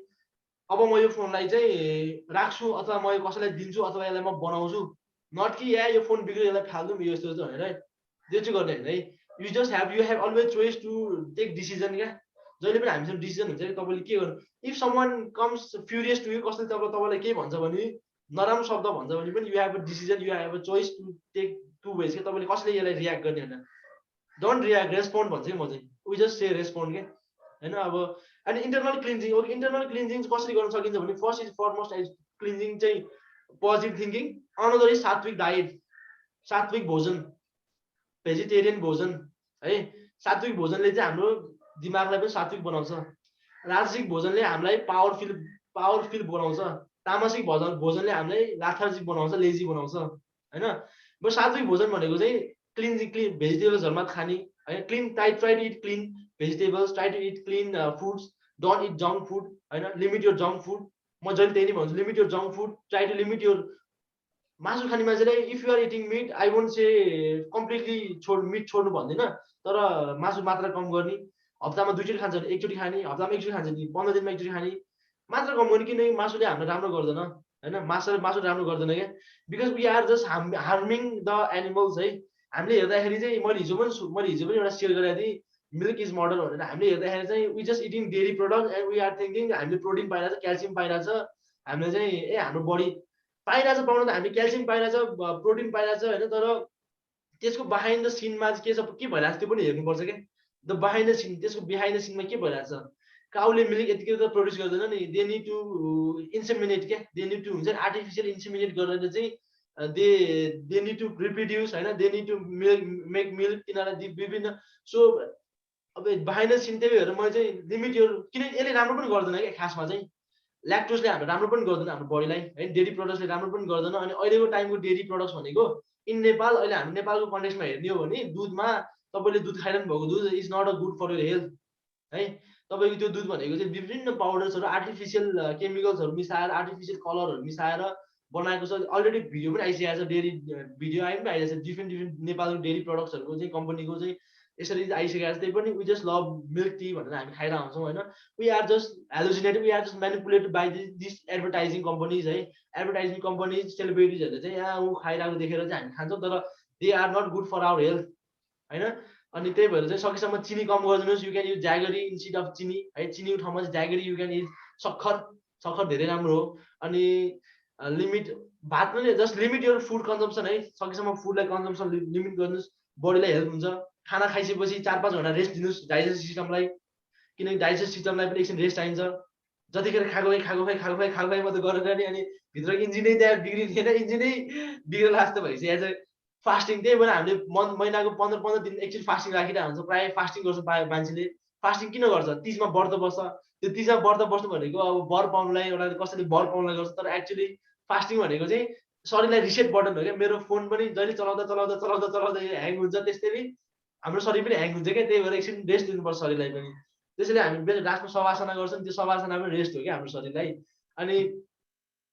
अब म यो फोनलाई चाहिँ राख्छु अथवा म यो कसैलाई दिन्छु अथवा यसलाई म बनाउँछु, नट कि या यो फोन बिग्रियो यसलाई फाल्दुम यो यस्तो भनेर त्यो चाहिँ गर्ने हैन है। you have always choice to take decision क्या। जहिले पनि हामीसँग डिसिजन हुन्छ कि तपाईले के गर्नु। If someone comes furious to you, कसैले तपाईलाई के भन्छ भने, नराम्रो शब्द भन्छ भने पनि you have a decision, you have a choice to take two ways के। तपाईले कसले यसलाई रियाक्ट गर्ने हैन, डोन्ट रियाक्ट, रेस्पोन्ड भन्छ कि म चाहिँ, वी जस्ट से रेस्पोन्ड के हैन। अब अनि internal cleansing, okay internal cleansing कसरी गर्न सकिन्छ भने first is foremost is cleansing चाहिँ पोजिटिभ थिंकिङ। अनदर इज सात्विक डाइट, सात्विक भोजन, भेजिटेरियन भोजन है। सात्विक भोजनले चाहिँ हाम्रो दिमागलाई पनि सात्विक बनाउँछ। राजसिक भोजनले हामीलाई पावरफुल बनाउँछ। तामसिक भोजनले हामीलाई लाथार्जिक बनाउँछ, लेजी बनाउँछ हैन। बट सात्विक भोजन भनेको चाहिँ क्लिन भेजिटेबल्सहरुमा खाने है। Clean try to eat clean vegetables, try to eat clean foods, don't eat junk food हैन। लिमिट योर जंक फुड, म जहिले त्यही नै भन्छु, limit your junk food, try to limit your मासु खाने मान्छेलाई if you are eating meat, I won't say completely meat छोड्नु भन्दैन, तर मासु मात्रा कम गर्ने। हप्तामा 2 चोटि खान्छ भने 1 चोटि खाने, हप्तामा 1 चोटि खान्छ भने 15 दिनमा 1 चोटि खाने, मात्रा कम गर्ने। किनकि मासुले हामीलाई राम्रो गर्दैन हैन, मासु राम्रो गर्दैन के, because we are just harming the animals है। हामीले हेर्दाखेरि चाहिँ मैले हिजो पनि एउटा शेयर गरेको थिएँ, मिल्क इज मर्डर भनेर। हामीले हेर्दाखेरि चाहिँ we just eating dairy product and we are thinking हामीले प्रोटिन पाइरहेछ, क्याल्सियम पाइरहेछ, हामीले चाहिँ हाम्रो बडी पाइरहेछ, पाउन त हामीले क्याल्सियम पाइरहेछ, प्रोटिन पाइरहेछ हैन। तर त्यसको बिहाइन्ड द सिनमा चाहिँ के छ, के भइरहेछ त्यो पनि हेर्नुपर्छ के। द बिहाइन्ड द सिन, त्यसको बिहाइन्ड द सिनमा के भइरहेछ, काउले मिल्क यतिकै त प्रड्युस गर्दैन नि, दे निड टु इन्सेमिनेट क्या, दे निड टु हुन्छ आर्टिफिसियल इन्सेमिनेट गरेर चाहिँ दे निड टु रिप्रोड्युस होइन, they need to make milk, तिनीहरूलाई विभिन्न। सो अब बिहाइन्ड द सिन त्यही भएर मैले चाहिँ लिमिट यो, किन यसले राम्रो पनि गर्दैन क्या खासमा चाहिँ, ल्याक्टोजले हाम्रो राम्रो पनि गर्दैन हाम्रो बडीलाई है, डेरी प्रडक्ट्सले राम्रो पनि गर्दैन। अनि अहिलेको टाइमको डेरी प्रडक्ट्स भनेको इन नेपाल, अहिले हामी नेपालको कन्टेक्समा हेर्ने हो भने दुधमा तपाईँले दुध खाइरहनु भएको दुध is not a good for your health है। तपाईँको त्यो दुध भनेको चाहिँ विभिन्न पाउडर्सहरू आर्टिफिसियल केमिकल्सहरू मिसाएर आर्टिफिसियल कलरहरू मिसाएर बनाएको छ। अलरेडी भिडियो पनि आइसकेको छ, डेरी भिडियो आइ पनि आइरहेको छ, डिफ्रेन्ट नेपालको डेरी प्रडक्ट्सहरूको चाहिँ कम्पनीको चाहिँ यसरी आइसकेको छ। त्यही पनि we just love milk tea भनेर हामी खाइरहेको हुन्छौँ होइन। We are just hallucinated, we are just manipulated by this advertising companies है। एडभर्टाइजिङ कम्पनीज सेलिब्रिटिजहरूले चाहिँ यहाँ ऊ खाइरहेको देखेर चाहिँ हामी खान्छौँ, तर they are not good for our health होइन। अनि त्यही भएर चाहिँ सकेसम्म चिनी कम गरिदिनुहोस्, you can use jaggery instead of चिनी है। चिनीको ठाउँमा चाहिँ ज्यागरी यु क्यान युज सक्खर धेरै राम्रो हो। अनि लिमिट भात पनि जस्ट लिमिट यो फुड कन्जम्सन है, सकेसम्म फुडलाई कन्जम्सन लिमिट गर्नुहोस्, बडीलाई हेल्प हुन्छ। खाना खाइसकेपछि 4-5 घन्टा रेस्ट दिनुहोस् डाइजेस्ट सिस्टमलाई, किनकि डाइजेस्ट सिस्टमलाई पनि एकछिन रेस्ट चाहिन्छ। जतिखेर खाएको खाइ मात्रै गरेर नि अनि भित्र इन्जिनै त्यहाँ बिग्रिँदैन, इन्जिनै बिग्रेर जस्तो भइसकेको छ फास्टिङ। त्यही भएर हामीले महिनाको 15 दिन एकछिन फास्टिङ राखिरहेको हुन्छ, प्रायः फास्टिङ गर्छ मान्छेले। फास्टिङ किन गर्छ, तीजमा व्रत बस्छ, त्यो तीजमा व्रत बस्नु भनेको अब वर पाउनुलाई, एउटा कसैले वर पाउनुलाई गर्छ, तर एक्चुअली फास्टिङ भनेको चाहिँ शरीरलाई रिसेट बटन हो क्या। मेरो फोन पनि जहिले चलाउँदा ह्याङ हुन्छ, त्यस्तै हाम्रो शरीर पनि ह्याङ हुन्छ क्या। त्यही भएर एकछिन रेस्ट दिनुपर्छ शरीरलाई पनि। त्यसैले हामी लास्टमा सवासना गर्छौँ, त्यो सवासना पनि रेस्ट हो क्या हाम्रो शरीरलाई। अनि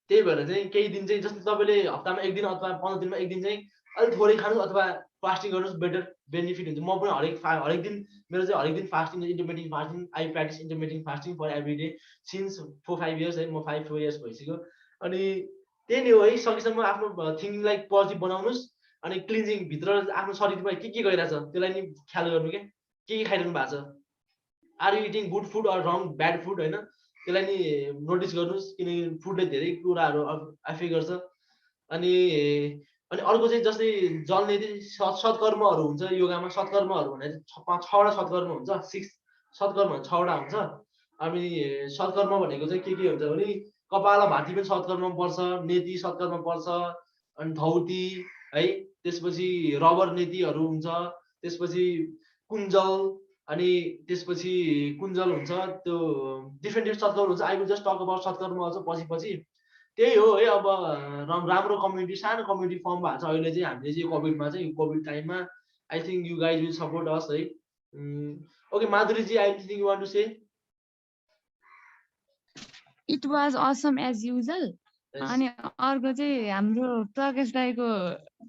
त्यही भएर चाहिँ केही दिन चाहिँ जस्तो तपाईँले हप्तामा 1 दिन अथवा 15 दिनमा 1 दिन चाहिँ अलिक थोरै खानु अथवा फास्टिङ गर्नुहोस्, बेटर बेनिफिट हुन्छ। म पनि हरेक दिन मेरो चाहिँ हरेक दिन fasting, intermittent fasting, I practice intermittent fasting for every day since 4-5 years है। म 5-4 इयर्स भइसक्यो। अनि त्यही नै हो है, सकेसम्म आफ्नो थिङ्किङलाई पोजिटिभ बनाउनुहोस्। अनि क्लिन्जिङ भित्र आफ्नो शरीरमा के गइरहेछ त्यसलाई नि ख्याल गर्नु क्या, के खाइरहनु भएको छ, are you eating good food or wrong bad food होइन, त्यसलाई नि नोटिस गर्नुहोस्, किनकि फुडले धेरै कुराहरू एफेक्ट गर्छ। अनि अर्को चाहिँ जस्तै जलनीति सत्कर्महरू हुन्छ योगामा। सत्कर्महरू भने 6वटा सत्कर्म हुन्छ, 6 सत्कर्म 6वटा हुन्छ। अनि सत्कर्म भनेको चाहिँ के हुन्छ भने कपाल भाती पनि सत्कर्म पर्छ, नेति सत्कर्म पर्छ, अनि धौती है, त्यसपछि रबर नेतिहरू हुन्छ, त्यसपछि कुञ्जल, अनि त्यसपछि कुञ्जल हुन्छ, त्यो डिफ्रेन्ट सत्कर्म हुन्छ। I will just talk about सत्कर्म अझ पछि। त्यही हो है। अब राम्रो कम्युनिटी, सानो कम्युनिटी फर्म भएको छ अहिले चाहिँ। हामीले चाहिँ कोभिडमा चाहिँ कोभिड टाइममा I think you guys will support us है। ओके माधुरीजी, I think you want to say? It was awesome as usual. अनि अर्को चाहिँ हाम्रो प्रकेश दाइको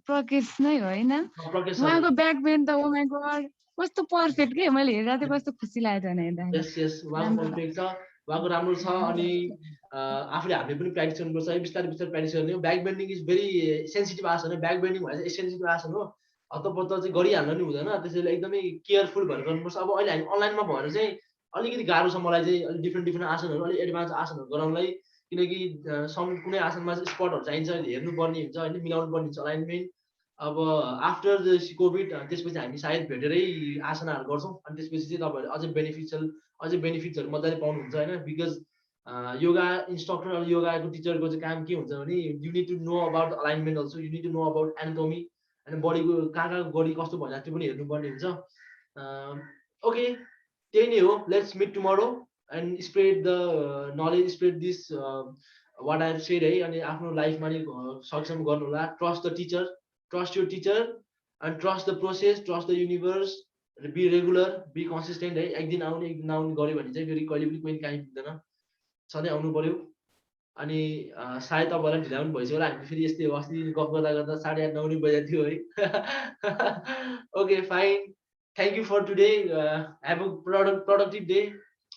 प्रकेश नै हो होइन, उहाँको ब्याक बेन्ड त ओ माय गॉड कस्तो पर्फेक्ट के, मैले हेर्दा चाहिँ कस्तो खुसी लाग्यो नि हेर्दा। यस उहाँको पर्फेक्ट छ, उहाँको राम्रो छ। अनि आफूले हामीले पनि प्र्याक्टिस गर्नुपर्छ है, बिस्तारै प्र्याक्टिस गर्ने हो। Back bending is very sensitive आसन हो, ब्याक बेन्डिङ भनेर सेन्सिटिभ आसन हो, हत्तपत्त चाहिँ गरिहाल्नु नि हुँदैन। त्यसैले एकदमै केयरफुल भएर गर्नुपर्छ। अब अहिले हामी अनलाइनमा भएर चाहिँ अलिकति गाह्रो छ मलाई चाहिँ, अलिक डिफ्रेन्ट आसनहरू, अलिक एडभान्स आसनहरू गराउनलाई, किनकि कुनै आसनमा चाहिँ स्पटहरू चाहिन्छ, हेर्नुपर्ने हुन्छ होइन, मिलाउनु पर्ने हुन्छ अलाइनमेन्ट। अब आफ्टर द कोभिड त्यसपछि हामी सायद भेटेरै आसनहरू गर्छौँ। अनि त्यसपछि चाहिँ तपाईँहरू अझै बेनिफिट्सहरू मजाले पाउनुहुन्छ होइन। बिकज योगा इन्स्ट्रक्टर र योगाको टिचरको चाहिँ काम के हुन्छ भने you need to know about alignment also, you need to know about anatomy होइन, बडीको कहाँ बडी कस्तो भन्छ त्यो पनि हेर्नुपर्ने हुन्छ। ओके त्यही नै हो। Let's meet tomorrow and spread the knowledge, spread this what I have said है। अनि आफ्नो लाइफमा नि सक्षम गर्नु होला। Trust the teacher, trust your teacher and trust the process, trust the universe, be regular, be consistent है। एक दिन आउने गऱ्यो भने चाहिँ फेरि कहिले पनि काहीँ पुग्दैन, सधैँ आउनु पर्यो। अनि सायद तपाईँलाई ढिला पनि भइसक्यो होला, हामी फेरि यस्तै हो, अस्ति गफ गर्दा 8:30-9 बजेको थियो है। Okay fine, thank you for today, have a productive day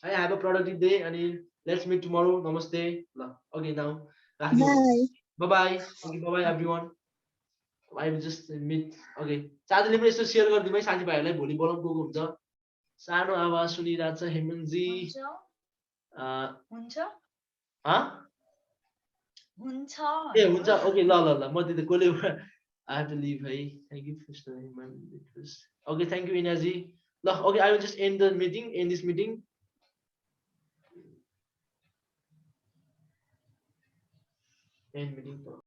है, हेभ अ प्रोडक्टिभ डे। अनि लेट्स मिट टुमोरो। नमस्ते। ल ओके नाउ राखिदिनु, bye bye everyone. I will just meet. Okay साथीले पनि यसो सेयर गरिदिनु है साथीभाइहरूलाई, भोलि बोलाउनु गएको हुन्छ। सानो आवाज सुनिरहेको छ हेमन्तजी। हुन्छ ए हुन्छ ओके ल म त्यो कसले आई हेभ टु लिभ है। Thank you okay thank you इनाजी। Okay, I will just end the meeting, end this meeting. End meeting.